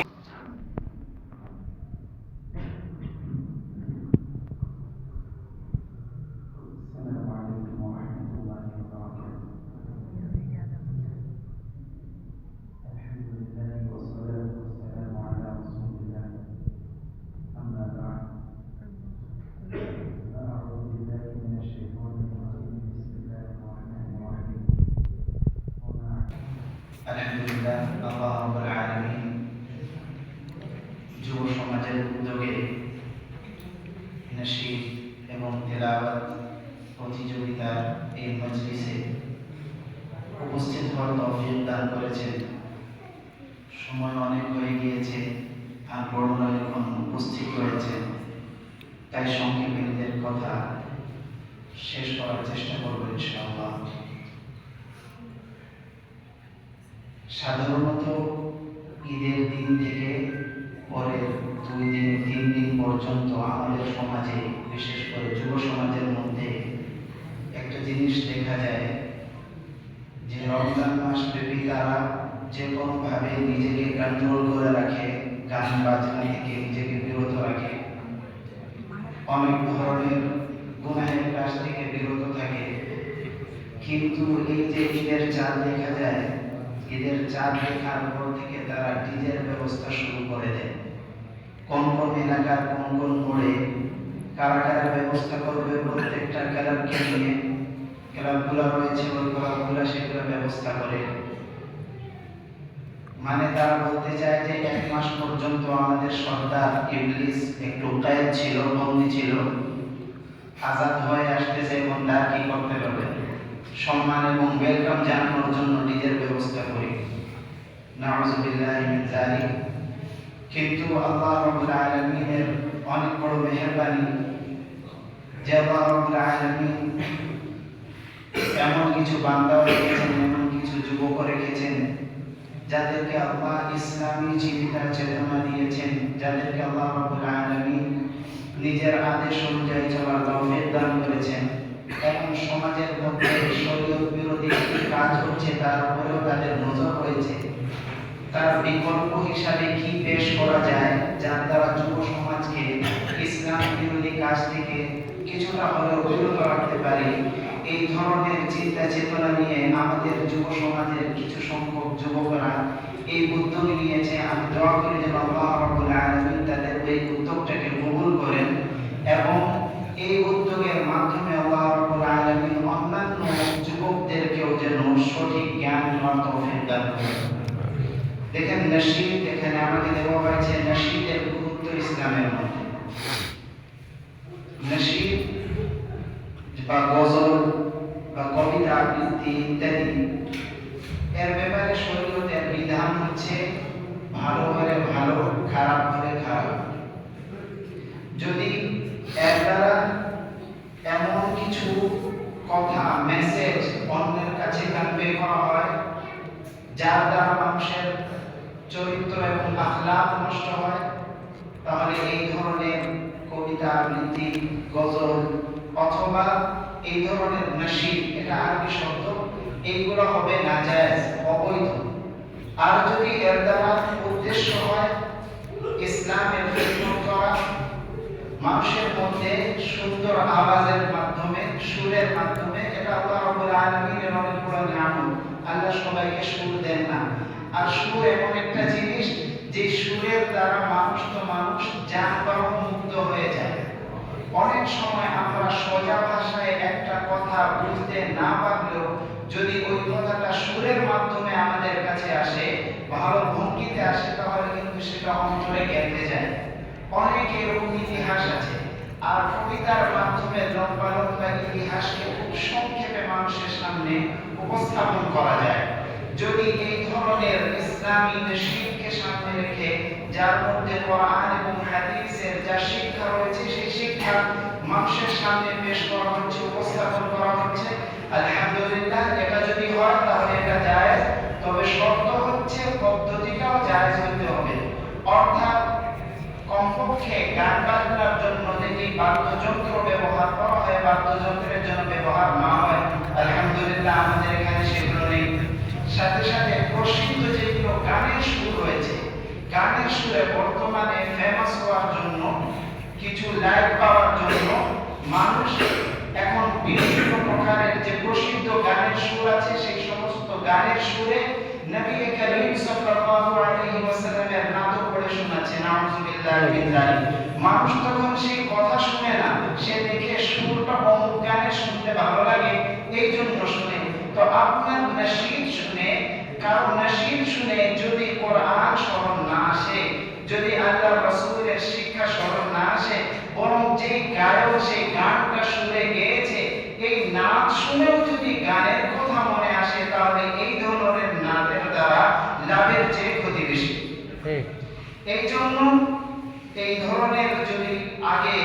আলহামদুলিল্লাহ, আল্লাহ রাব্বুল আলামিন যুব সমাজের উদ্যোগে নশীদ এবং তেলাওয়াত প্রতিযোগিতার এই মজলিসে উপস্থিত হওয়ার তৌফিক দান করেছেন। সময় অনেক হয়ে গিয়েছে, আর বড়রা এখন উপস্থিত রয়েছেন, তাই সংক্ষেপে নিজের কথা শেষ করার চেষ্টা করব ইনশাআল্লাহ। সাধারণত ঈদের দিন থেকে পরের 2 দিন 3 দিন পর্যন্ত আমাদের সমাজে, বিশেষ করে যুব সমাজের মধ্যে একটা জিনিস দেখা যায় যে রমজান মাস ব্যাপী তারা যে কোনোভাবে নিজেকে কন্ট্রোল করে রাখে, গান বাজনা থেকে নিজেকে বিরত রাখে, অনেক ধরনের গুনাহের কাজ থেকে বিরত থাকে। কিন্তু এই যে ঈদের চাঁদ দেখা যায়, ঈদের চাঁদ দেখার পর থেকে তারা ডিজের ব্যবস্থা শুরু করে দেয়। কোন কোন এলাকার কোন কোন মোড়ে কারা কারা ব্যবস্থা করবে, প্রত্যেকটা ক্লাবকে নিয়ে, ক্লাবগুলো রয়েছে ওই ক্লাবগুলো সেগুলো ব্যবস্থা করে। মানে তারা বলতে চায় যে 1 মাস পর্যন্ত আমাদের সর্দার ইবলিস একটু কায়েদ ছিল, বন্দী ছিল, আজাদ হয়ে আসতেছে, এবং তার কি করতে হবে, সম্মান এবং ওয়েলকাম জানানোর জন্য ডিজের ব্যবস্থা করি। নাউযুবিল্লাহি মিন যালিক। কিন্তু আল্লাহ রাব্বুল আলামিনের অনেক বড় মেহেরবানি যে আল্লাহ রাব্বুল আলামিন এমন কিছু বান্দা রেখেছেন, এমন কিছু যুবক রেখেছেন যাদেরকে আল্লাহ ইসলামী জীবিকার চেতনা দিয়েছেন, যাদেরকে আল্লাহ রাব্বুল আলামিন নিজের আদেশ অনুযায়ী চলার তৌফিক দান করেছেন। এখন সমাজের মধ্যে শরীয়ত বিরোধী কাজ হচ্ছে, তার উপরেও তাদের নজর রয়েছে। তার বিকল্প হিসাবে কি পেশ করা যায় যার দ্বারা যুব সমাজকে ইসলাম বিরোধী কাজ থেকে কিছুটা হলেও বিরত রাখতে পারি, এই ধরনের চিন্তা চেতনা নিয়ে আমাদের যুব সমাজের কিছু সংখ্যক যুবকরা এই উদ্যোগ নিয়েছে। আমি দোয়া করি যেন আল্লাহ রাব্বুল আলামিন তাদের ওই উদ্যোগটাকে কবুল করেন এবং এই উদ্যোগের মাধ্যমে আল্লাহ রাব্বুল আলামিন অন্যান্য যুবকদেরকেও যেন সঠিক জ্ঞান নেওয়ার তৌফিক দান করেন। দেখেন নশীদ এখানে আমাকে দেওয়া হয়েছে নশীদের গুরুত্ব ইসলামের মধ্যে। নশীদ বা গজল বা কবিতা আবৃত্তি ইত্যাদি এর ব্যাপারে শরীয়তের বিধান হচ্ছে ভালো হলে ভালো, খারাপ হলে খারাপ। যদি এর দ্বারা এমন কিছু কথা মেসেজ অন্যের কাছে কনভে করা হয় যার দ্বারা মানুষের চরিত্র এবং আখলাক নষ্ট হয়, তাহলে এই ধরনের কবিতা আবৃত্তি গজল অথবা এই ধরনের নশীদ, এটা আরবি শব্দ, এইগুলো হবে নাজায়েজ, অবৈধ। আর যদি এর দ্বারা উদ্দেশ্য হয় ইসলামের খিদমত করা, মানুষের মধ্যে সুন্দর আওয়াজের মাধ্যমে, সুরের মাধ্যমে, এটা আল্লাহ রাব্বুল আলামিনের অনেক বড় নিয়ামত। আল্লাহ সবাইকে সুর দেন না, আর সুর এমন একটা জিনিস যে সুরের দ্বারা মানুষ যানবাহন মুক্ত হয়ে যায়। অনেক সময় আমরা সোজা ভাষায় একটা কথা বুঝতে না পারলেও যদি ওই কথাটা সুরের মাধ্যমে আমাদের কাছে আসে, ভালো ভঙ্গিতে আসে, তাহলে কিন্তু সেটা অন্তরে গেঁথে যায়। অনেক এরকম ইতিহাস আছে। আর কবিতার মাধ্যমে লম্বা লম্বা ইতিহাসকে খুব সংক্ষেপে মানুষের সামনে উপস্থাপন করা যায়। যদি এই ধরনের ইসলামী নশীদকে সামনে রেখে যার মধ্যে কোরআন এবং হাদিসের যা শিক্ষা রয়েছে সেই শিক্ষা মানুষের সামনে পেশ করা হচ্ছে, উপস্থাপন করা হচ্ছে, আলহামদুলিল্লাহ, এটা যদি হয় তাহলে এটা জায়েজ। তবে শর্ত হচ্ছে পদ্ধতিটাও জায়েজ হতে হবে। অর্থাৎ কমপক্ষে গান বাজনার জন্য যদি বাদ্যযন্ত্র ব্যবহার করা হয়, বাদ্যযন্ত্রের জন্য ব্যবহার না হয়, আলহামদুলিল্লাহ আমাদের এখানে সেগুলো নেই। সাথে সাথে প্রসিদ্ধ যেগুলো গানের সুর রয়েছে, গানের সুরে বর্তমানে ফেমাস হওয়ার জন্য, কিছু লাইক পাওয়ার জন্য মানুষ এখন বিভিন্ন প্রকারের যে প্রসিদ্ধ গানের সুর আছে সেই সমস্ত গানের সুরে নবী করিম সাল্লাল্লাহু আলাইহি ওয়াসাল্লামের নাতক পড়ে শোনাচ্ছে, নাউযুবিল্লাহি মিন যালিক। মানুষ তখন সেই কথা শুনে না, সে দেখে সুরটা অমুক গানে শুনতে ভালো লাগে, এই জন্য শুনে। তো আপনার নশীদ শুনে, কারণ নশীদ শুনে যদি কোরআন স্মরণ না আসে, যদি আল্লাহ রাসূলের শিক্ষা স্মরণ না আসে, বরং যেই গায়ক সেই গানটা সুরে গেয়েছে এই নাচ শুনেও যদি গানের কথা মনে আসে, তাহলে এই ধরনের নাচের দ্বারা লাভের চেয়ে ক্ষতি বেশি। এই জন্য এই ধরনের যদি আগে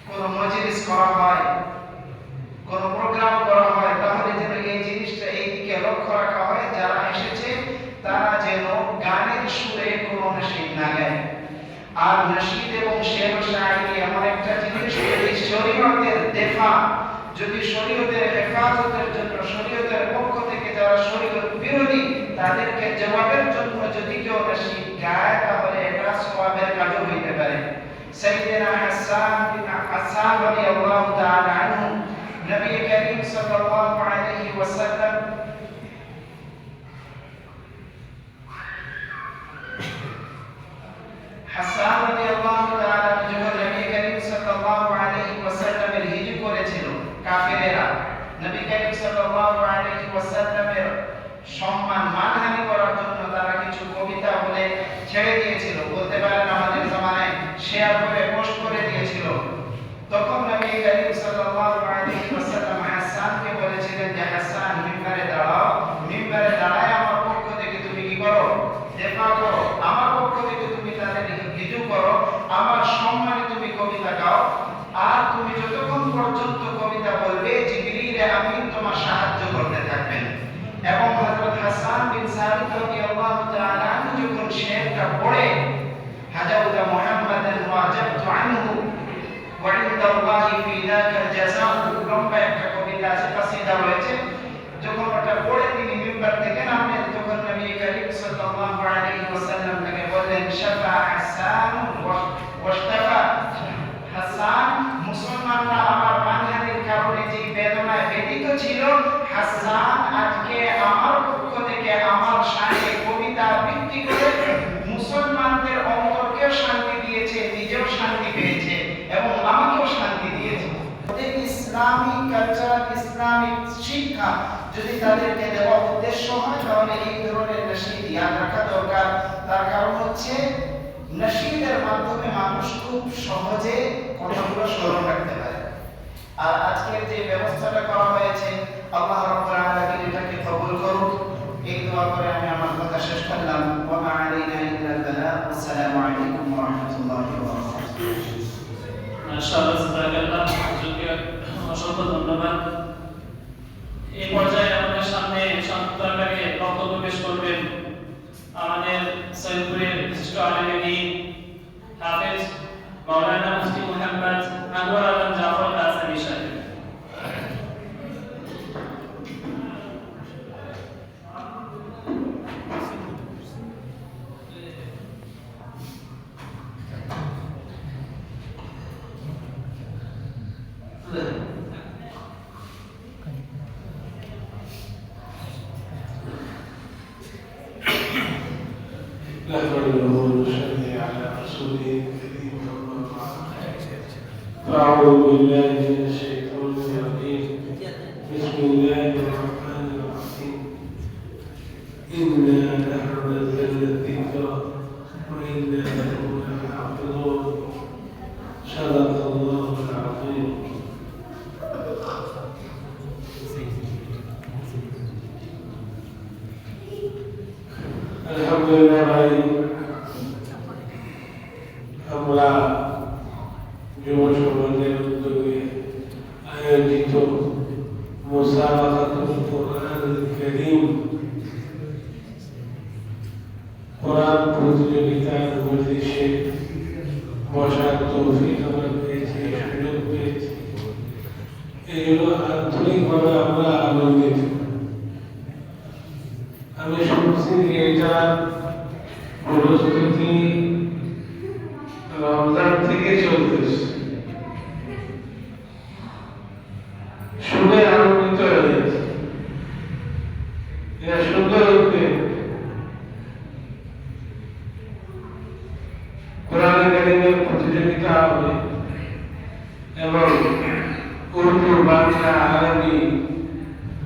কোনো মজলিস করা হয়, কোনো প্রোগ্রাম করা হয়, তাহলে যেন এই জিনিসটা এই দিকে লক্ষ্য রাখা হয়, যারা এসেছে তারা যেন গানের সুরে কোনো নশীদ না গায়। আর নশীদ এবং শের ও শায়রি এমন একটা জিনিস, যদি শরীয়তের দেফা, যদি শরীয়তের হেফাজতের জন্য, শরীয়তের পক্ষ থেকে যারা শরীয়ত বিরোধী তাদেরকে জবাবের জন্য যদি কেউ নশীদ গায়, তাহলে এটা সওয়াবের কাজও হইতে পারে। সাইয়েদনা হাসান রাদিয়াল্লাহু তাআলা আনহু নবী করিম সাল্লাল্লাহু আলাইহি ওয়াসাল্লাম হাসান রাদিয়াল্লাহু তাআলা যখন নবী করিম সাল্লাল্লাহু আলাইহি ওয়াসাল্লামের হিজর করেছিল কাফেরেরা, নবী করিম সাল্লাল্লাহু আলাইহি ওয়াসাল্লামের সম্মান মানহানি করার জন্য তারা কিছু কবিতা বলে ছেড়ে দিয়েছিল, বলতে পারেন আমাদের জামানায় শেয়ার করে পোস্ট করে দিয়েছিল। তখন নবী করিম সাল্লাল্লাহু আলাইহি ওয়াসাল্লাম হাসানকে বলেছিলেন যে হাসান, মিম্বারে দাঁড়াও, মিম্বারে দাঁড়ায় আমার পক্ষ থেকে তুমি কি করো, দেফা করো, আমার পক্ষ থেকে তুমি তাদের হিজু করো, আমার সম্মানে তুমি কবিতা গাও। আর তুমি যতক্ষণ পর্যন্ত কবিতা বলবে জিবরিল আমিন তোমার সাহায্য করতে থাকবেন। এবং হযরত হাসান বিন সাবিত রাদিয়াল্লাহু তাআলা আনহু যখন শেরটা পড়ে, হাজাউতা মুহাম্মাদান ওয়া আজাবতু আনহু ওয়া ইনদাল্লাহি ফি যাকাল জাযাউ, লম্বা একটা কবিতা আছে, কাসিদা রয়েছে। যখন ওটা পড়ে তিনি মিম্বার থেকে নামলেন, তখন নবী করিম সাল্লাল্লাহু আলাইহি ওয়াসাল্লাম তাকে বললেন, শাফা হাসান ওয়াশতাফা, হাসান, মুসলমানরা আমার মানহানির কারণে যে বেদনায় ব্যথিত ছিল, হাসান আজকে আমার পক্ষ থেকে আমার শানে কবিতা আবৃত্তি করে মুসলমানদের অন্তরকেও শান্তি দিয়েছে, নিজেও শান্তি পেয়েছে এবং আমাকেও শান্তি দিয়েছে। ইসলামিক কালচার, ইসলামিক শিক্ষা যদি তাদেরকে দেওয়া উদ্দেশ্য হয় তাহলে এই ধরনের নসিহত ইয়াদ রাখা দরকার। তার কারণ হচ্ছে নসিহতের মাধ্যমে মানুষ খুব সহজে কথাগুলো স্মরণ রাখতে পারে। আর আজকের যে ব্যবস্থাটা করা হয়েছে আল্লাহ রাব্বুল আলামিন এটাকে কবুল করুন। এই দোয়া করে আমি আমার কথা শেষ করলাম। ওয়া মা আলাইনা ইল্লাল বালাগ। আসসালামু আলাইকুম ওয়া রাহমাতুল্লাহি ওয়া বারাকাতুহু। মাশাআল্লাহ, জাযাকাল্লাহ, হুজুরকে অসংখ্য ধন্যবাদ। এই পর্যায়ে আমাদের সামনে সংক্ষিপ্তভাবে বক্তব্য পেশ করবেন আমাদের সৈয়দপুরের বিশিষ্ট আলেম দ্বীন হাফেজ মাওলানা মুফতি মুহাম্মদ আনোয়ার আলম জাফর কাসেমি সাহেব। نحمده ونصلي على رسوله الكريم أما بعد فأعوذ بالله من الشيطان الرجيم بسم الله الرحمن الرحيم إنا نحن نزلنا الذكر وإنا له لحافظون صدق الله العظيم. আলহামদুলিল্লাহ ভাই, আমরা যুব সমাজের উদ্যোগে আয়োজিত মুসাবাকাতুল কোরআনুল কারীম কোরআন প্রতিযোগিতার মজলিসে বসার তৌফিক আমরা পেয়েছি, সুযোগ পেয়েছি। এগুলো আন্তরিকভাবে আমরা আনন্দিত। আমি শুনছি এটা প্রস্তুতি রমজান থেকে চলতেছে, শুনে আনন্দিত হয়েছে। এটা সুন্দর উদ্যোগ। কোরআন কারীমের প্রতিযোগিতা হবে এবং উর্দু, বাংলা, আরবি,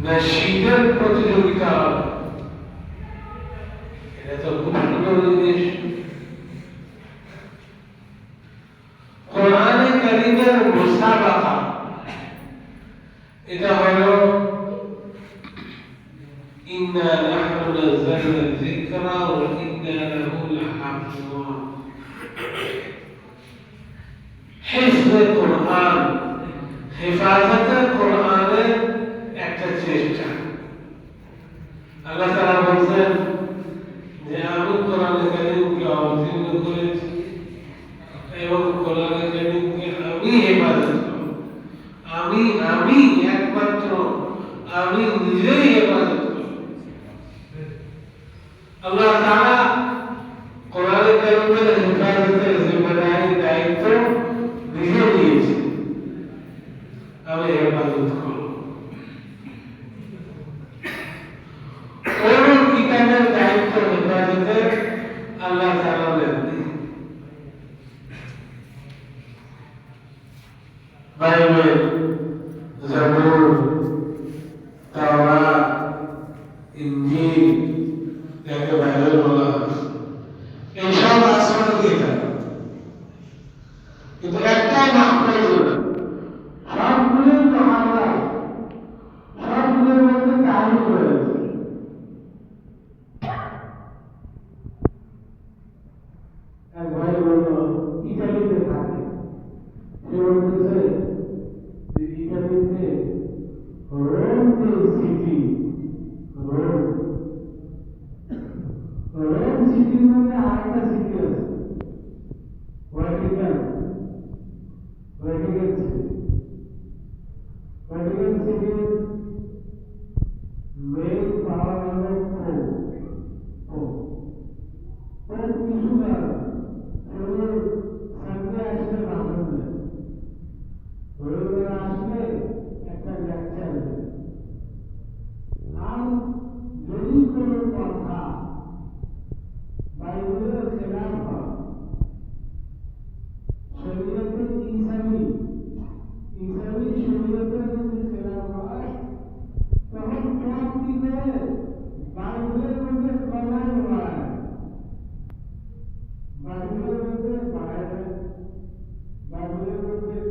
নাশিদের প্রতিযোগিতা হবে। এটা তো খুব সুন্দর জিনিস। কোরআনে কারীমের মুসাবাকা, এটা হলো ইন্না নাহনু নাযালনা যিকরা ওয়া ইন্না লাহু লাহাফিজুন। হিফজে কোরআন, হেফাজতে কোরআনের একটা চেষ্টা। আল্লাহ তাআলা বলেন যে আমি কোরআনে কারীমকে অবতীর্ণ করেছি এবং কোরআনে কারীমকে আমি হেফাজত করব। আমি একমাত্র আমি নিজেই হেফাজত করব। আল্লাহ তাআলা কোরআনে কারীমের হেফাজতের জিম্মাদারি, দায়িত্ব নিজে নিয়েছে। আমি হেফাজত করব। কোন কিতাবের দায়িত্ব হেফাজতে আল্লাহ তাআলা নেননি। বাইবেল, জাবুর, তাওরাত, ইনজিল, যাকে বাইবেল বলা হয়, এইসব আসমানি কিতাব, কিন্তু একটাই মাহফুজ না। সবগুলোই মহারাজ, সবগুলোর মধ্যে তারিখ রয়েছে। এক ভাই বলল ইটালিতে থাকে, সে বলতেছে যে ইটালিতে রোম যে সিটি, রোম সিটির মধ্যে আরেকটা সিটি আছে, ভ্যাটিকান সিটির মেইন পাওয়ার হলো কিছু সামনে আসলে ভাবুন না।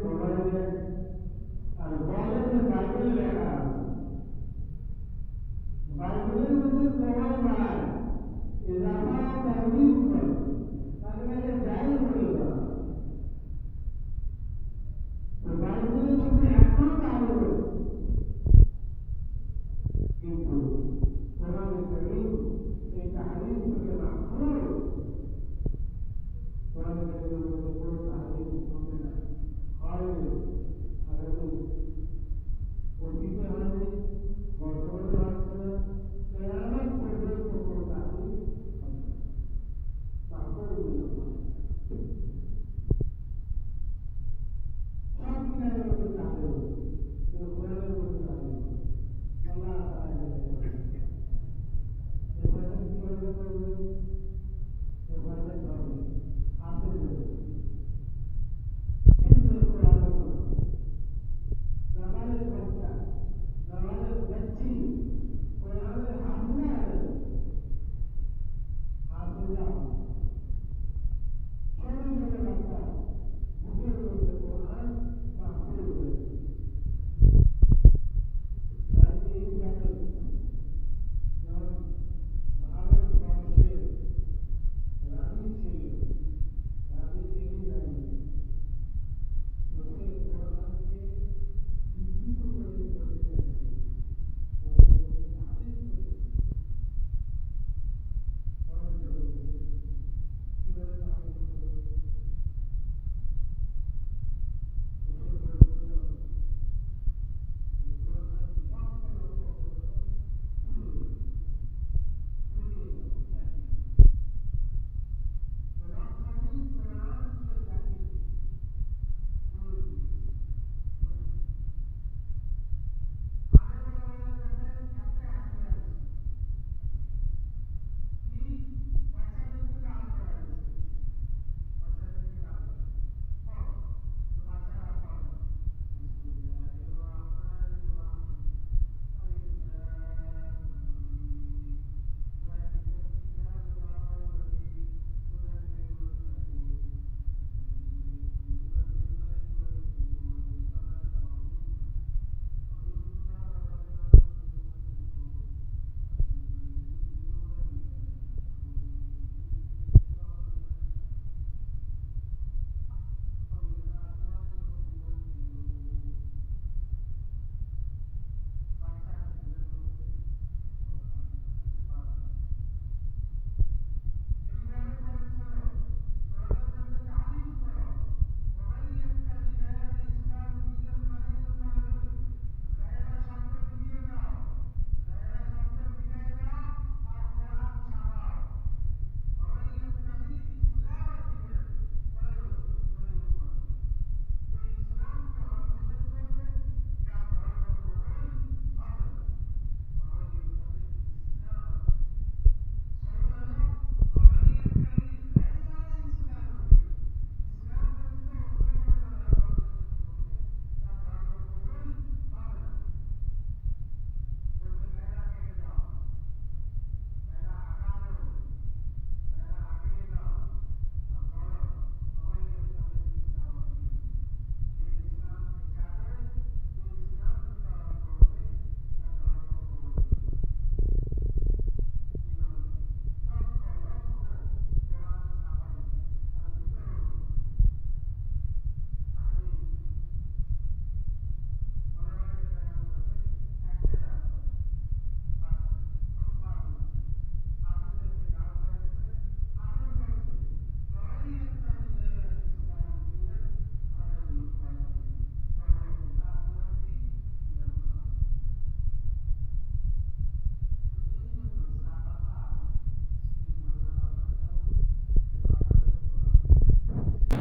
মোবাইলে আর বলে যে বাইবেল লেখা আছে বাইবেলের মধ্যে প্রমাণ নাই ইজাফা তাকদীর করে তাদের কাছে যাই বলে দেওয়া তো বাইবেলের মধ্যে এখনো চালু রয়েছে কিন্তু কোরআন কারীম এই তাহরিফ থেকে মাহফুজ কোরআন কারীমের মধ্যে কোনো তাহরিফ হবে না হয়নি আগামী অতীতে হয়নি বর্তমানে হচ্ছে না কেয়ামত পর্যন্ত কোনো তাহরিফ হবে না মাহফুজ সব কিতাবের মধ্যে তাহরিফ কিন্তু কোরআনের মধ্যে তাহরিফ আল্লাহ তাআলা এবারে কিভাবে করবেন এবারে করবেন আপনি হিফজুল কোরআন জামানের বাচ্চা জামানের বাচ্চি কোরআনের হাফিজা হাফিজা ছোট ছোট বাচ্চা বুকের মধ্যে কোরআন মাহফুজ হয়েছে এই ব্যাপারে যেমন ভারতবর্ষের রানী ছিলেন রানী এলিজাবেথ তো সে কোরআনকে বিকৃত করে করতে চাইছে কিভাবে তাহরিফ করবে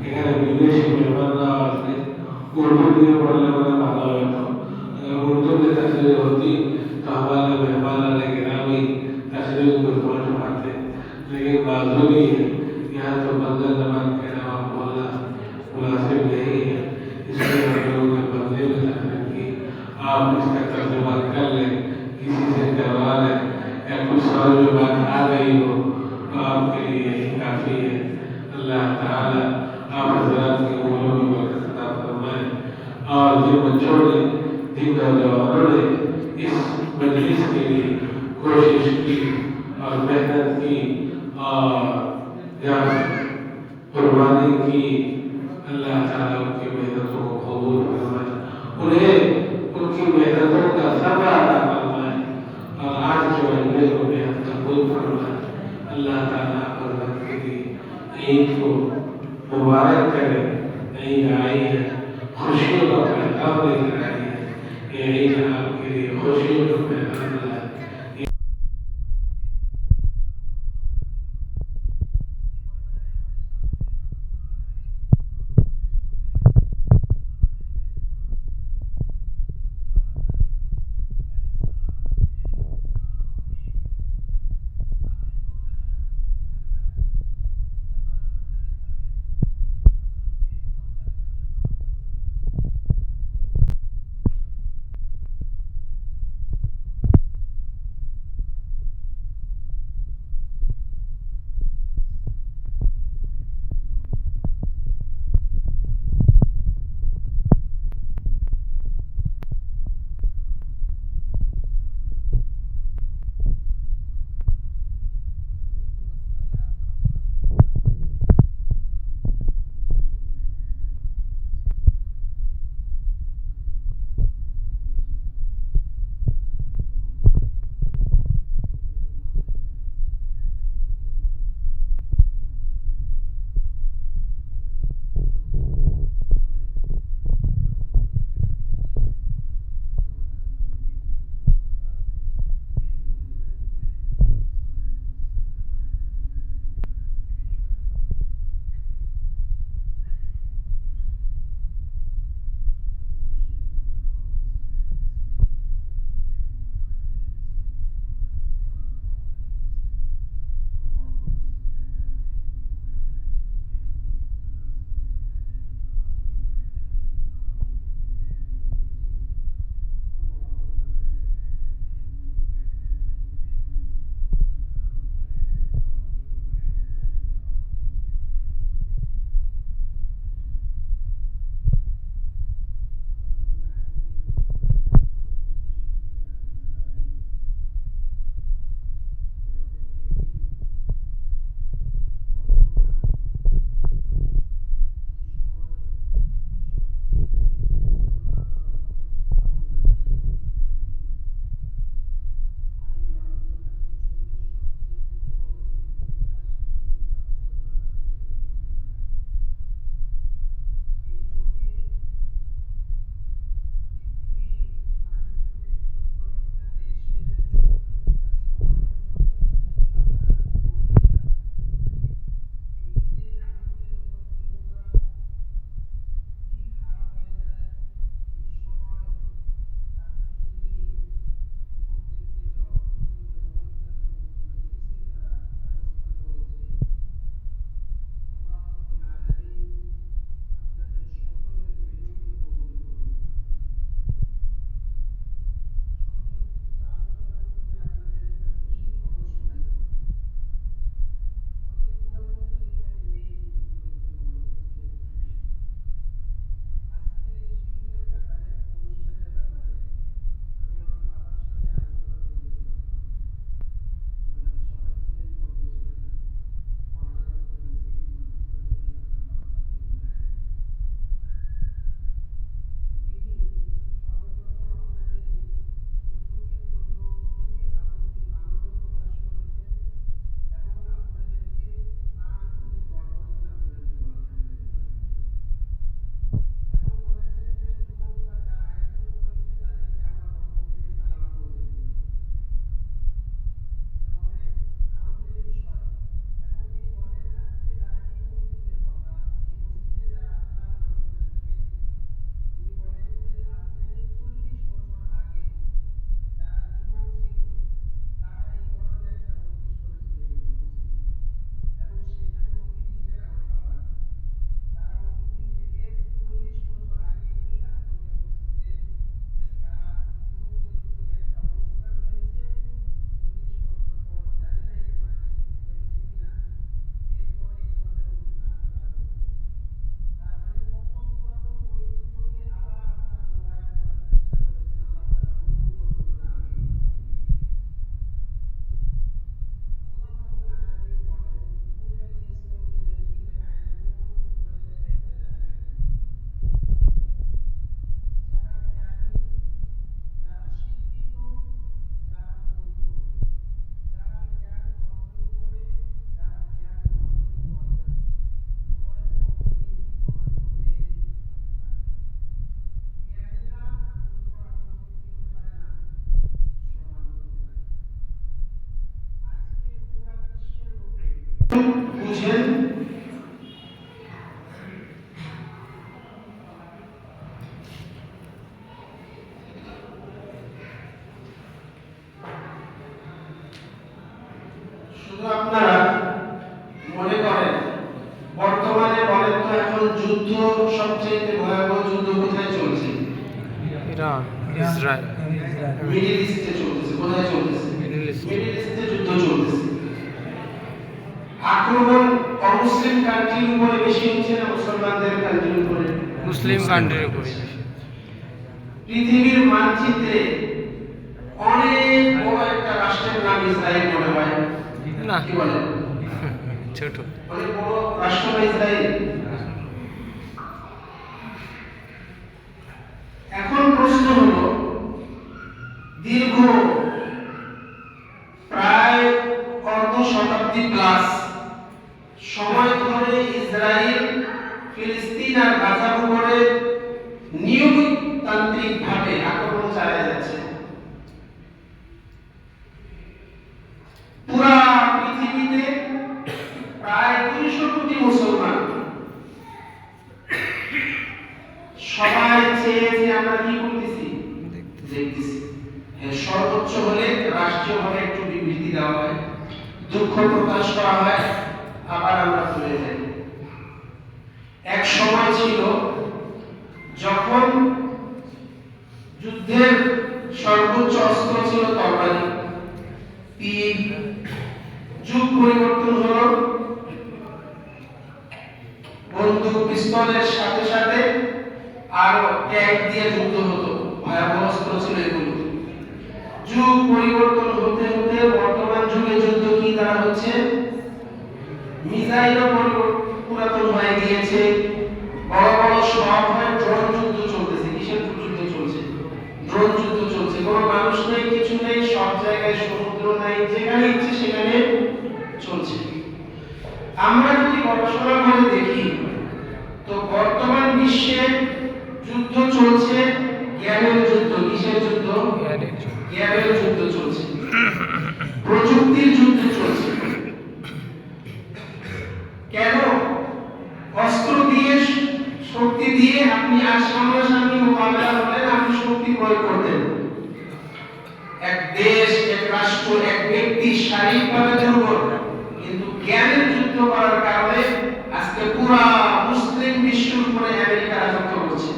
এখানে বিদেশি মেহমানরা আসলে उर्दू দিয়ে পড়লে বলে ভালো হতো उर्दू में तस्वीर होती तो हमारे मेहमान आने के नाम ही तस्वीर को समझ पाते लेकिन माजूरी है यहाँ तो बंदर जबान के अलावा बोलना मुनासिब नहीं है इसलिए हम लोगों ने बंदे में तस्वीर की आप इसका तर्जुमा कर लें किसी से करवा लें या कुछ समझ में बात आ रही हो तो आपके लिए यही काफ़ी है अल्लाह ताला आप हज़रात की उम्रों में बरकत अता फरमाए और जिन बच्चों ने जिन नौजवानों ने इस मजलिस के लिए कोशिश की और मेहनत की और जब कुर्बानी की, अल्लाह ताला उनकी मेहनतों को कबूल फरमाए, उन्हें उनकी मेहनतों का सबा अता फरमाए और आज जो अगले को मेहनत कबूल फरमाए। अल्लाह ताला मदद के लिए ईद को मुबारक करे। ईद आई है, खुशियों का पैगाम लेकर आई है। ये ईद आपके लिए खुशियों का पैगाम लाए। যুদ্ধ সবচেয়ে ভয়াবহ যুদ্ধ কোথায় চলছে? ইরান, ইসরায়েল, মিডল ইস্টে চলতেছে। কোথায় চলতেছে? Middle east. মিডল ইস্টে যুদ্ধ চলতেছে। আক্রমণ অমুসলিম কান্ট্রির উপরে বেশি হচ্ছে না মুসলমানদের কান্ট্রির উপরে? মুসলিম কান্ট্রির উপরে বেশি। পৃথিবীর মানচিত্রে অনেক বড় একটা রাষ্ট্রের নাম ইসরায়েল মনে হয় না, কি বলে? ছোট। অনেক বড় রাষ্ট্র ইসরায়েল। এখন প্রশ্ন হলো, দীর্ঘ প্রায় অর্ধ শতাব্দী প্লাস সময় ধরে ইসরায়েল ফিলিস্তিন আর গাজার উপরে নিয়মতান্ত্রিক ভাবে আক্রমণ চালিয়ে যাচ্ছে। পুরা পৃথিবীতে প্রায় 200 কোটি মুসলমান, সবাই চেয়ে যে আমরা কি করতেছি? দেখতেছি। সর্বোচ্চ হলে রাষ্ট্রীয়ভাবে একটু বিবৃতি দেওয়া হয়, দুঃখ প্রকাশ করা হয়, আবার আমরা ভুলে যাই। এক সময় ছিল যখন যুদ্ধের সর্বোচ্চ অস্ত্র ছিল তরবারি, তীর। যুগ পরিবর্তন হলো, বন্দুক পিস্তলের সাথে সাথে আরো ট্যাঙ্ক দিয়ে যুদ্ধ হতো, ভয়াবহ অস্ত্র ছিল এগুলো। যুগ পরিবর্তন হতে হতে বর্তমান যুগে যুদ্ধ কি দ্বারা হচ্ছে? মিসাইলও পুরাতন হয়ে গিয়েছে, বড় বড় সব হয়, ড্রোন যুদ্ধ চলতেছে। কিসের যুদ্ধ চলছে? ড্রোন যুদ্ধ চলছে। কোনো মানুষ নেই, কিছু নেই, সব জায়গায় সমুদ্র নাই, যেখানে ইচ্ছে সেখানে চলছে। আমরা যদি গবেষণা করে দেখি তো বর্তমান বিশ্বে যুদ্ধ চলছে জ্ঞানের যুদ্ধ। কিসের যুদ্ধ? জ্ঞানের যুদ্ধ চলছে, প্রযুক্তির যুদ্ধ চলছে। কেন? অস্ত্র দিয়ে, শক্তি দিয়ে আপনি আর সামনাসামনি মোকাবেলা করলেন, আপনি শক্তি প্রয়োগ করতেন। এক দেশ, এক রাষ্ট্র, এক ব্যক্তি শারীরিকভাবে দুর্বল, কিন্তু জ্ঞানের যুদ্ধ করার কারণে আজকে পুরা মুসলিম বিশ্বের উপরে আমেরিকা রাজত্ব করছে।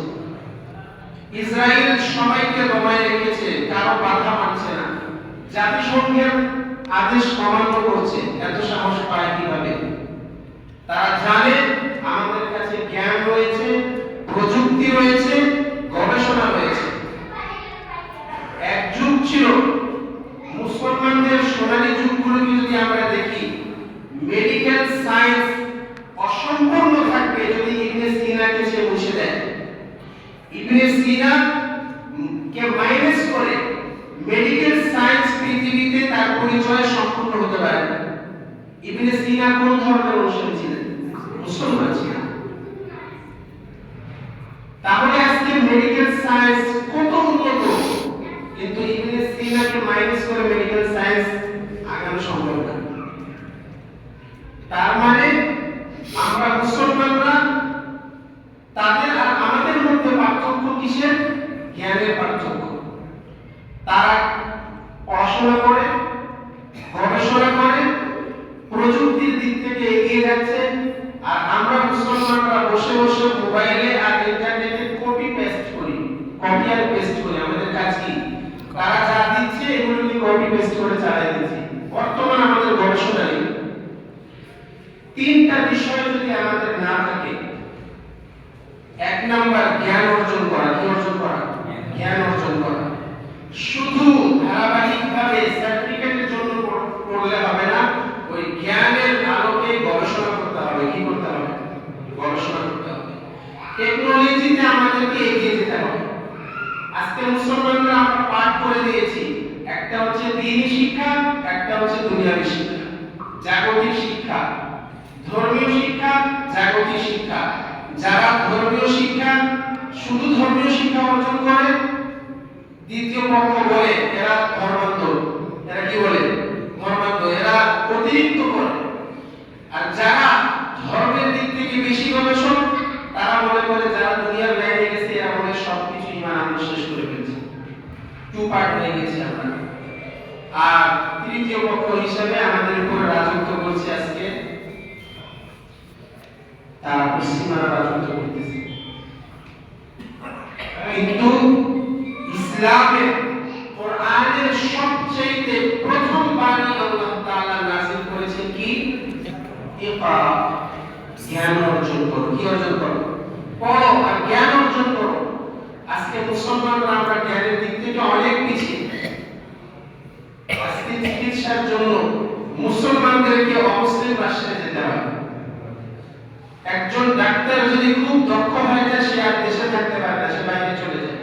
ইসরায়েল সবাইকে দমায় রেখেছে, কারো বাধা মানছে না, জাতিসংঘের আদেশ অমান্য করছে। এত সাহস পায় কিভাবে? তারা জানে আমাদের কাছে জ্ঞান রয়েছে, প্রযুক্তি রয়েছে, গবেষণা রয়েছে। এক যুগ ছিল মুসলমানদের সোনালী যুগগুলোকে যদি আমরা দেখি, মেডিকেল সায়েন্স অসম্পূর্ণ থাকবে যদি ইবনে সিনাকে সে মুছে দেয়। ইবনে সিনা কে মাইনাস করে মেডিকেল সায়েন্স পৃথিবীতে তার পরিচয় সম্পূর্ণ হতে পারে না। ইবনে সিনা কোন ধর্মের অনুসারী ছিলেন? মুসলমান ছিলেন। তাহলে আজকে মেডিকেল সায়েন্স কত উন্নত, কিন্তু ইবনে সিনাকে মাইনাস করে মেডিকেল সায়েন্স আগানো সম্ভব না। তার মানে আমরা মুসলমানরা, তাদের আর আমাদের মধ্যে পার্থক্য কিসের? জ্ঞানের পার্থক্য। তারা পড়াশোনা করে, গবেষণা করে, প্রযুক্তির দিক থেকে এগিয়ে যাচ্ছে, আর আমরা মুসলমানরা বসে বসে মোবাইলে আর ইন্টারনেটে কপি পেস্ট করি, কপি আর পেস্ট করি। আমাদের কাজ কি? তারা যা দিচ্ছে এগুলোকে কপি পেস্ট করে চালিয়ে দিচ্ছি। বর্তমান আমাদের গবেষণায় তিনটা বিষয় যদি আমাদের না থাকে, এক নাম্বার জ্ঞান অর্জন করা। কি অর্জন করা? জ্ঞান অর্জন করা। শুধু ধারাবাহিকভাবে সার্টিফিকেটের জন্য পড়লে হবে না, ওই জ্ঞানের আলোকে গবেষণা করতে হবে। কি করতে হবে? গবেষণা করতে হবে। টেকনোলজিতে আমাদেরকে এগিয়ে যেতে হবে। আজকে মুসলমানরা আমরা পাঠ করে দিয়েছি, একটা হচ্ছে দ্বীনি শিক্ষা, একটা হচ্ছে দুনিয়াবী শিক্ষা। জাগতিক শিক্ষা, ধর্মীয় শিক্ষা, জাগতিক শিক্ষা। যারা ধর্মীয় শিক্ষা, শুধু ধর্মীয় শিক্ষা অর্জন করে, দ্বিতীয় পক্ষ বলে এরা ধর্মান্ধ। এরা কি বলে? ধর্মান্ধ। এরা অতিরিক্ত করে। আর যারা ধর্মের দিক থেকে বেশি গবেষক, তারা মনে করে যারা দুনিয়ার বাইরে গেছে এরা মনে সবকিছু ইমান আমরা শেষ করে ফেলছি, টু পার্ট হয়ে গেছে আমরা। আর তৃতীয় পক্ষ হিসেবে আমাদের উপরে রাজত্ব করছে আজকে তারা পশ্চিমারা রাজত্ব করতেছে। কিন্তু ইসলামের কোরআনের সবচেয়ে প্রথম বাণী আল্লাহ তাআলা নাযিল করেছেন কি? ইকরা, জ্ঞান অর্জন করো। কি অর্জন করো? পড়ো আর জ্ঞান অর্জন করো। আজকে মুসলমানরা আমরা জ্ঞানের দিক থেকে অনেক পিছিয়ে। আজকে চিকিৎসার জন্য মুসলমানদেরকে অমুসলিম রাষ্ট্রে যেতে হয়। একজন ডাক্তার যদি খুব দক্ষ হয়ে যায়, সে আর দেশে থাকতে পারে না, সে বাইরে চলে যায়।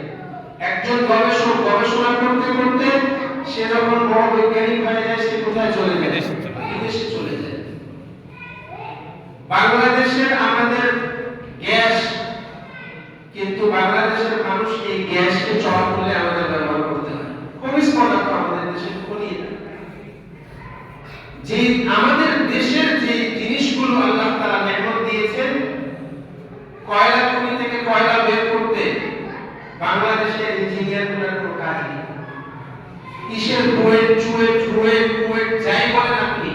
একজন গবেষক গবেষণা করতে করতে সে যখন বড় বৈজ্ঞানিক হয়ে যায়, সে কোথায় চলে যায়? বিদেশে চলে যায়। বাংলাদেশের আমাদের গ্যাস, কিন্তু বাংলাদেশের মানুষ এই গ্যাসকে চড়া করলে আমাদের ব্যবহার করতে হয়। খনিজ পদার্থ আমাদের দেশে খনি না। যে আমাদের দেশের যে জিনিসগুলো আল্লাহ তাআলা নিয়ামত দিয়েছেন, কয়লা খনি থেকে কয়লা বের করতে বাংলাদেশের ইঞ্জিনিয়ারগুলোর কোনো কাজ নেই। কিসের কুয়েট যাই বলেন আপনি,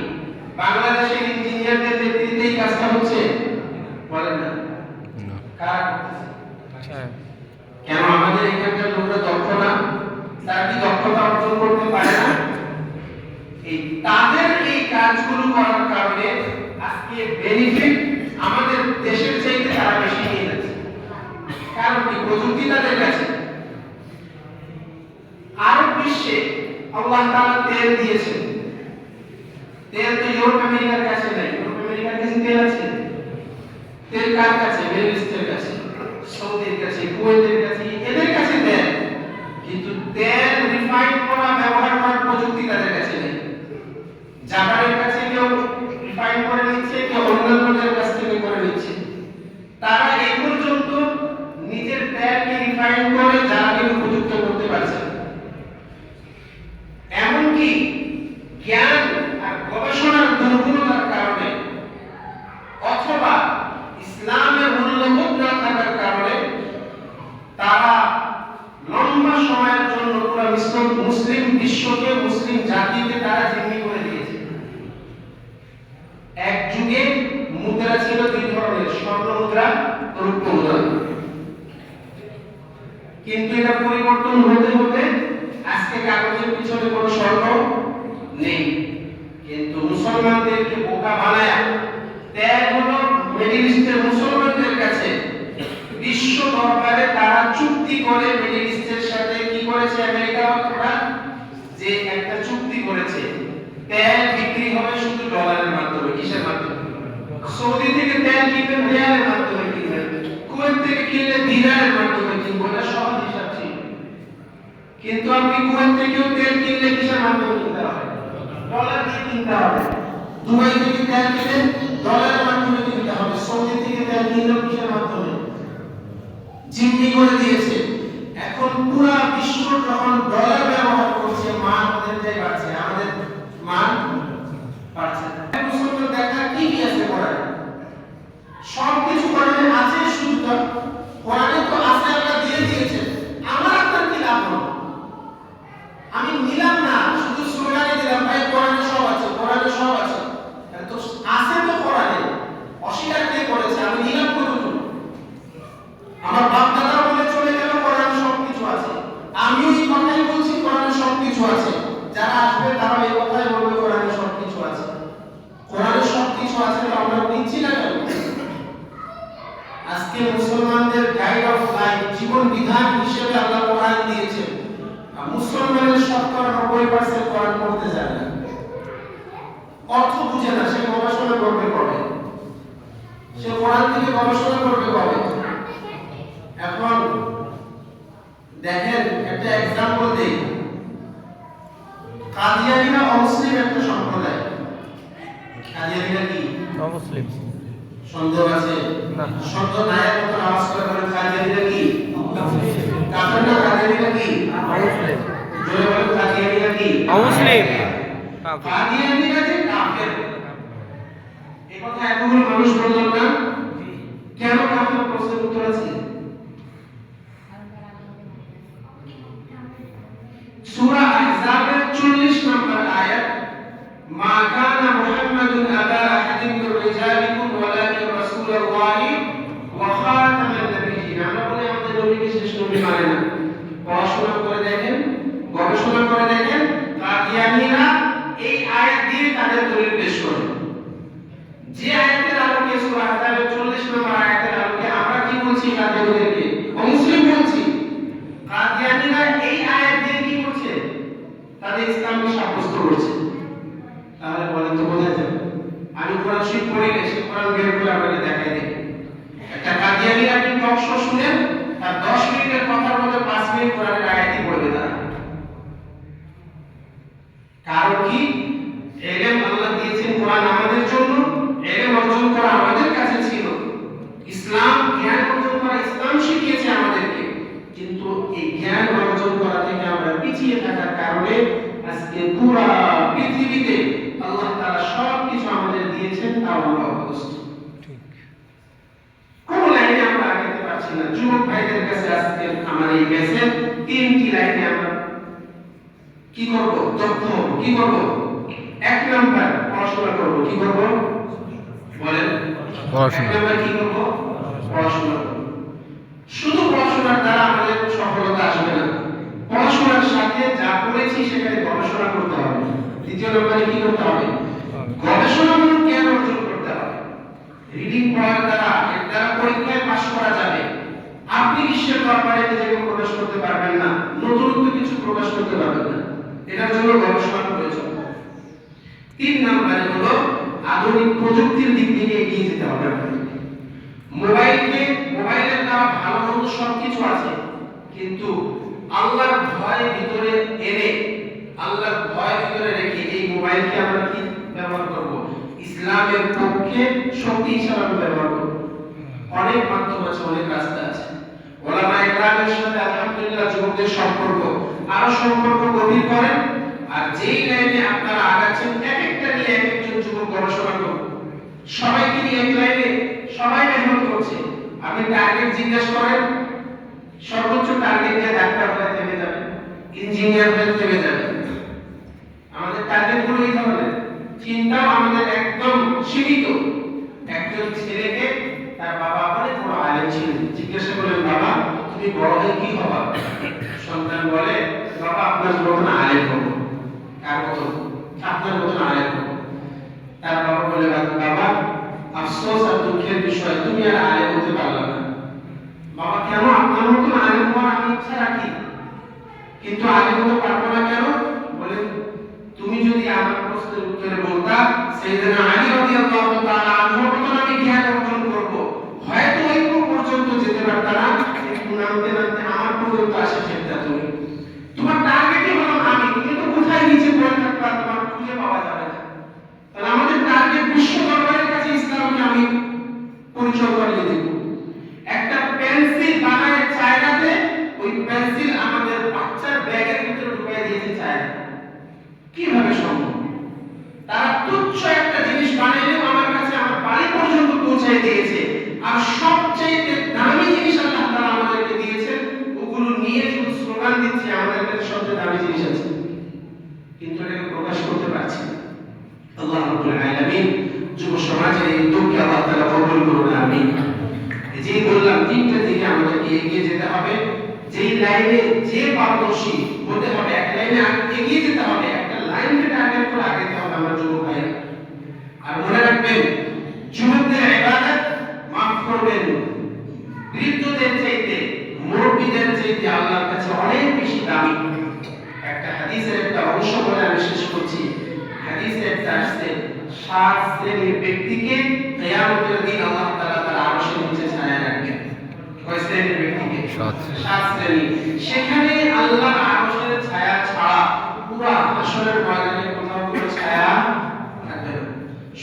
বাংলাদেশের ইঞ্জিনিয়ারদের নেতৃত্বেই কাজটা হচ্ছে, বলেন না? কারা করতেছে? কেন আমাদের এখানকার লোকরা দক্ষ না? তারা কি দক্ষতা অর্জন করতে পারে না? এই তাদের এই কাজগুলো করার কারণে আজকে বেনিফিট আমাদের দেশের চাইতে তারা বেশি নিয়ে যাচ্ছে। কারণ কি? প্রযুক্তি তাদের কাছে। আরব বিশ্বে আল্লাহ তাআলা তেল দিয়েছেন। তেল তো ইউরোপ আমেরিকার কাছে নাই। ইউরোপ আমেরিকার কাছে তেল আছে? তেল কার কাছে? মিডল ইস্টের কাছে, সৌদির কাছে, কুয়েতের কাছে, এদের কাছে তেল। কিন্তু তেল রিফাইন করা, ব্যবহার করার প্রযুক্তি তাদের কাছে নেই। জাপানের কাছে কেউ রিফাইন করে নিচ্ছে, কেউ অন্যান্যদের কাছ থেকে করে নিচ্ছে। তারা এই পর্যন্ত নিজের তেলকে রিফাইন করে জ্বালানির উপযুক্ত করতে পারছে না। এমনকি জ্ঞান আর গবেষণার দুর্বলতার কারণে অথবা ইসলামের মূল্যবোধ না থাকার কারণে তারা লম্বা সময়ের জন্য পুরো মুসলিম বিশ্বকে, মুসলিম জাতিকে তারা জিম্মি করে দিয়েছে। এক যুগে মুদ্রা ছিল দুই ধরনের, স্বর্ণ মুদ্রা, রৌপ্য মুদ্রা। কিন্তু এটা পরিবর্তন হতে হতে আজকে কাগজের পিছনে কোনো স্বর্ণ নেই। কিন্তু মুসলমানদেরকে বোকা বানায়া তেল হলো মিডল ইস্টের মুসলমানদের কাছে বিশ্ব দরবারে তারা চুক্তি করে মিডল ইস্টের সাথে কি করেছে আমেরিকা, ওরা যে একটা চুক্তি করেছে তেল বিক্রি হবে শুধু ডলারের মাধ্যমে। কিসের মাধ্যমে? সৌদি থেকে তেল কিনবেন রিয়ালের মাধ্যমে কিনবেন, কুয়েত থেকে কিনলে দিনারের মাধ্যমে কিনবেন। এটা সহজ হিসাব ছিল। কিন্তু আপনি কুয়েত থেকেও তেল কিনলে কিসের মাধ্যমে কিনতে হবে? ডলার দিয়ে কিনতে হবে। দুবাই থেকে তেল কিনলে ডলারের মাধ্যমে কিনতে হবে। সৌদি থেকে তেল কিনলে কিসের মাধ্যমে? জিম্মি করে দিয়েছে। এখন পুরো বিশ্ব যখন ডলার ব্যবহার করছে, মান ওদের চাই বাড়ছে, আমাদের মান বাড়ছে না। মুসলমান দেখা কি কি আছে কোরআনে? সবকিছু কোরআনে আছে, শুধু কোরআনে তো আছে, আল্লাহ দিয়ে দিয়েছে। আমার আপনার কি লাভ হলো? আমি নিলাম না, শুধু স্লোগানে দিলাম ভাই কোরআনে সব আছে, কোরআনে সব আছে। তো আছে তো কোরআনে, অস্বীকার কে করেছে? আমি নিলাম কতটুকু? আমার বাপ দাদা বলে চলে গেল কোরআনে সবকিছু আছে। আমিও এই কথাই বলছি কোরআনে সবকিছু আছে। যারা আসবে তারা এই কথাই বলবে কোরআনে সবকিছু আছে। কোরআনে সবকিছু আছে, তো আমরা নিচ্ছি না কেন? আজকে মুসলমানদের গাইড অফ লাইফ, জীবন বিধান হিসেবে আল্লাহ কোরআন দিয়েছেন। মুসলমানের শতকরা 90% কোরআন পড়তে জানে না, অর্থ বুঝে না। সে গবেষণা করবে কবে? সে কোরআন থেকে গবেষণা করবে কবে? এখন দেখেন একটা एग्जांपल দেই। কাদিয়ানীরা অমুসলিম একটা সম্প্রদায়। কাদিয়ানীরা কি অমুসলিম? সন্দেহ আছে না। সন্দেহ নাই মত আওয়াজ করে বলেন কাদিয়ানীরা কি? কাফের না? কাদিয়ানীরা কি? অমুসলিম। জোরে বলেন কাদিয়ানীরা কি? অমুসলিম। কাদিয়ানীরা যে কাফের, এই কথা এতগুলো মানুষ বললাম না, কেন কাফের? প্রশ্নের উত্তর আছে। সূরা আহজাবের 40 নম্বর আয়াত, মা কানা মুহাম্মাদুন আবা আহাদিন মির রিজালিকুম ওয়ালাকিন রাসূলুল্লাহি মুসলিম মানে না। পড়াশোনা করে দেখেন, গবেষণা করে দেখেন, কাদিয়ানীরা এই আয়াত দিয়ে তাদের দলিল পেশ করে। যে আয়াতের আলোকে সূরা আহজাবের 40 নম্বর আয়াতের আলোকে আমরা কি বলছি কাদিয়ানীদেরকে অমুসলিম বলছি, কাদিয়ানীরা এই আয়াত দিয়ে কি করছে? তাদের ইসলামকে সাব্যস্ত করছে। তাহলে বলেন তো বোঝা যায়? আমি কোরআন শরীফ পড়ে গেছি, কোরআন বের করে আপনাকে দেখাই দিই। একটা কাদিয়ানী আপনি টক শো শুনেন, তার 10 মিনিটের কথার মধ্যে 5 মিনিট কোরআনের আয়াতই পড়বে তারা। কারণ কি? ইলম আল্লাহ দিয়েছেন কোরআন আমাদের জন্য, ইলম অর্জন করা আমাদের কাছে ছিল, ইসলাম জ্ঞান অর্জন করা ইসলাম শিখিয়েছে আমাদেরকে, কিন্তু এই জ্ঞান অর্জন করা থেকে আমরা পিছিয়ে থাকার কারণে আজকে পুরো পৃথিবীতে আল্লাহ তাআলা সব কিছু আমাদের দিয়েছেন, তাও আমরা অভ্যস্ত। কোন লাইনে আমরা আগাতে পারছি না। যুবক ভাইদের কাছে আজকে আমার এই মেসেজ, 3টি লাইনে আমরা কি করব? দক্ষ হব। কি করব? 1 নাম্বার পড়াশোনা করব। কি করব? বলেন। পড়াশোনা। 1 নাম্বার কি করব? পড়াশোনা করব। শুধু পড়াশোনার দ্বারা আমাদের সফলতা আসবে না, পড়াশোনার সাথে যা পড়েছি সেখানে গবেষণা করতে হবে। 2য় নম্বরে কি করতে হবে? গবেষণামূলক জ্ঞান অর্জন করতে হবে। রিডিং পড়ার দ্বারা এর দ্বারা পরীক্ষায় পাস করা যাবে। আপনি বিশ্বের দরবারে নিজেকে প্রকাশ করতে পারবেন না, নতুনত্ব কিছু প্রকাশ করতে পারবেন না, এটার জন্য গবেষণার প্রয়োজন। 3 নম্বরে হলো আধুনিক প্রযুক্তির দিক থেকে এগিয়ে যেতে হবে। মোবাইলের দ্বারা ভালো মন্দ সবকিছু আছে, কিন্তু আল্লাহর ভয় ভিতরে এনে, আল্লাহর ভয় ভিতরে রেখে এই মোবাইলকে আমরা কি ব্যবহার করব? ইসলামের পক্ষে শক্তি হিসেবে ব্যবহার করব। অনেক মাধ্যম আছে, অনেক রাস্তা আছে। ওলামায়ে কেরামের সাথে আলহামদুলিল্লাহ যুবকদের সম্পর্ক গভীর করেন। আর যেই লাইনে আপনারা আগাচ্ছেন, এক একটা নিয়ে এক একজন যুবক গবেষণা করুন। সবাইকে নিয়ে এক লাইনে সবাই মেহনত করছে। আপনি টার্গেট জিজ্ঞেস করেন, সর্বোচ্চ টার্গেট দিয়ে ডাক্তার হয়ে থেমে যাবে, ইঞ্জিনিয়ার হয়ে থেমে যাবে। আমাদের টার্গেট গুলো এই ধরনের, চিন্তাও আমাদের একদম সীমিত। একজন ছেলেকে তার বাবা অনেক বড় আলেম ছিলেন, জিজ্ঞাসা করলেন, বাবা তুমি বড় হয়ে কি হবা? সন্তান বলে, বাবা আপনার মতন আলেম হব। কার মতন? আপনার মতন আলেম হব। তার বাবা বলে, বাবা আফসোস আর দুঃখের বিষয়, তুমি আর আলেম হতে পারলে না। বাবা কেন? আপনার মতন আলেম হওয়ার আমি ইচ্ছা রাখি, কিন্তু আলেম হতে পারবো না কেন? বলে, তুমি যদি আমার প্রশ্নের উত্তরে বলতা সাইয়েদনা আলী রাদিয়াল্লাহু তাআলা আনহুর মতন আমি জ্ঞান অর্জন করব, হয়তো ওই পর্যন্ত যেতে পারতা না, কিন্তু নামতে নামতে আমার পর্যন্ত আসে ফেরতা তুমি। তোমার টার্গেটই হলো আমি, তুমি তো কোথায় নিচে পড়ে থাকবা, তোমার খুঁজে পাওয়া যাবে না। তাহলে আমাদের টার্গেট বিশ্ব দরবারের কাছে ইসলামকে আমি পরিচয় করিয়ে দেব। একটা পেন্সিল বানায় চায়নাতে, ওই পেন্সিল আমাদের বাচ্চার ব্যাগের ভিতরে ঢুকিয়ে দিয়েছে চায়না। কিভাবে সম্ভব? তারা তুচ্ছ একটা জিনিস বানাইলেও আমার কাছে আমার বাড়ি পর্যন্ত পৌঁছে দিয়েছে। আর সবচেয়ে দামি জিনিস আল্লাহ তাআলা আমাদেরকে দিয়েছেন, ওগুলো নিয়ে শুধু স্লোগান দিচ্ছে আমাদের কাছে সবচেয়ে দামি জিনিস আছে, কিন্তু এটাকে প্রকাশ করতে পারছি না। আল্লাহ রাব্বুল আলামিন যুব সমাজের এই উদ্যোগকে আল্লাহ তাআলা কবুল করুন, আমিন। এই যে বললাম 3টে দিকে আমাদেরকে এগিয়ে যেতে হবে। যেই লাইনে যে পারদর্শী হতে হবে, এক লাইনে এগিয়ে যেতে হবে, একটা লাইনকে টার্গেট করে আগাতে হবে আমার যুবক ভাইরা। আর মনে রাখবেন, যুবকদের ইবাদত মাফ করবেন, বৃদ্ধদের চাইতে, মুরব্বিদের চাইতে আল্লাহর কাছে অনেক বেশি দামি। একটা হাদিসের একটা অংশ বলে আমি শেষ করছি। হাদিসে একটা আসছে, 7 শ্রেণীর ব্যক্তিকে কিয়ামতের দিন আল্লাহ তাআলা তার আরশের নিচে ছায়া রাখবেন। কয় শ্রেণীর ব্যক্তিকে? 7 শ্রেণী। সেখানে আল্লাহর আরশের ছায়া ছাড়া পুরো হাসরের ময়দানে কোথাও কোনো ছায়া থাকবে না,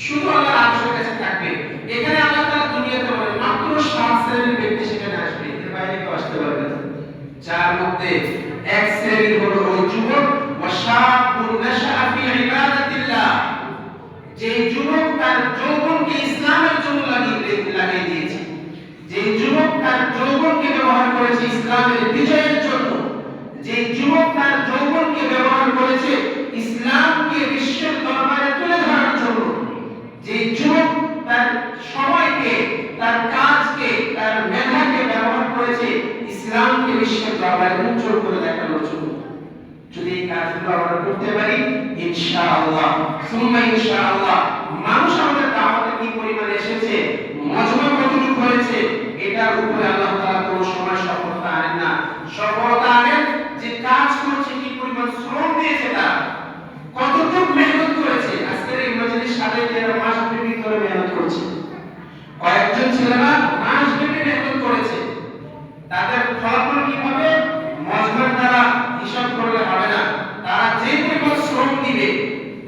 শুধু আল্লাহর আরশের কাছে থাকবে। এখানে আল্লাহ তাআলা দুনিয়াতে বলেন মাত্র 7 শ্রেণীর ব্যক্তি সেখানে আসবে, এর বাইরে কেউ আসতে পারবে না। যার মধ্যে এক শ্রেণীর হলো ওই যুবক, ওয়াশাবুন নাশআ ফি ইবাদাতিল্লাহ, যে যুবক তার যৌবনকে ইসলামের জন্য লাগিয়ে দিয়েছে, যে যুবক তার যৌবনকে ব্যবহার করেছে ইসলামের বিজয়ের জন্য, যে যুবক তার যৌবনকে ব্যবহার করেছে ইসলামকে বিশ্বের দরবারে তুলে ধরার জন্য, যে যুবক তার সময়কে, তার কাজকে, তার মেধাকে ব্যবহার করেছে ইসলামকে বিশ্বের মানুষের দরবারে উজ্জ্বল করে দেখানোর জন্য। যদি এই কাজগুলো আমরা করতে পারি ইনশাআল্লাহ সুম্মা ইনশাআল্লাহ, মানুষ আমাদের দাওয়াতে কি পরিমাণে এসেছে, মজমা কতটুকু হয়েছে, এটার উপরে আল্লাহ তাআলা কোনো সময় সফলতা আনেন না। সফলতা আনেন যে কাজ করছে, কি পরিমাণ শ্রম দিয়েছে, তারা কতটুকু মেহনত করেছে। আজকের এই মজলিস সাজাইতে এরা মাসব্যাপী ধরে মেহনত করছে, কয়েকজন ছেলেরা মাসব্যাপী মেহনত করেছে। তাদের ফলাফল কি হবে মজমার দ্বারা হিসাব করলে হবে না। তারা যে পরিমাণ শ্রম দিবে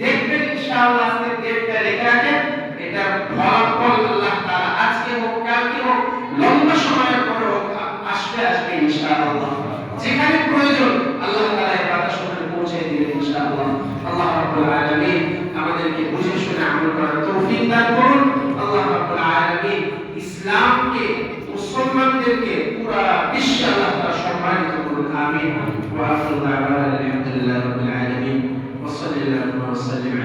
দেখবেন ইনশাআল্লাহ, আজকে ডেটটা লেখা রাখেন, এটার ফলাফল আল্লাহ তাআলা আজকে হোক কালকে হোক লম্বা সময়ের পরে হোক আসবে ইনশাআল্লাহ। যেখানে প্রয়োজন আল্লাহ তাআলা এই বার্তা শুনে পৌঁছে দিবেন ইনশাআল্লাহ। আল্লাহ রাব্বুল আলামিন আমাদেরকে বুঝে শুনে আমল করার তৌফিক দান করুন। আল্লাহ রাব্বুল আলামিন ইসলামকে, মুসলমানদেরকে পুরা বিশ্বে আল্লাহ তাআলা সম্মানিত করুন। আমিন। ওয়া আখিরু দাওয়ানা আলহামদুলিল্লাহি রাব্বিল আলামিন ওয়া সাল্লাল্লাহু ওয়া সাল্লাম।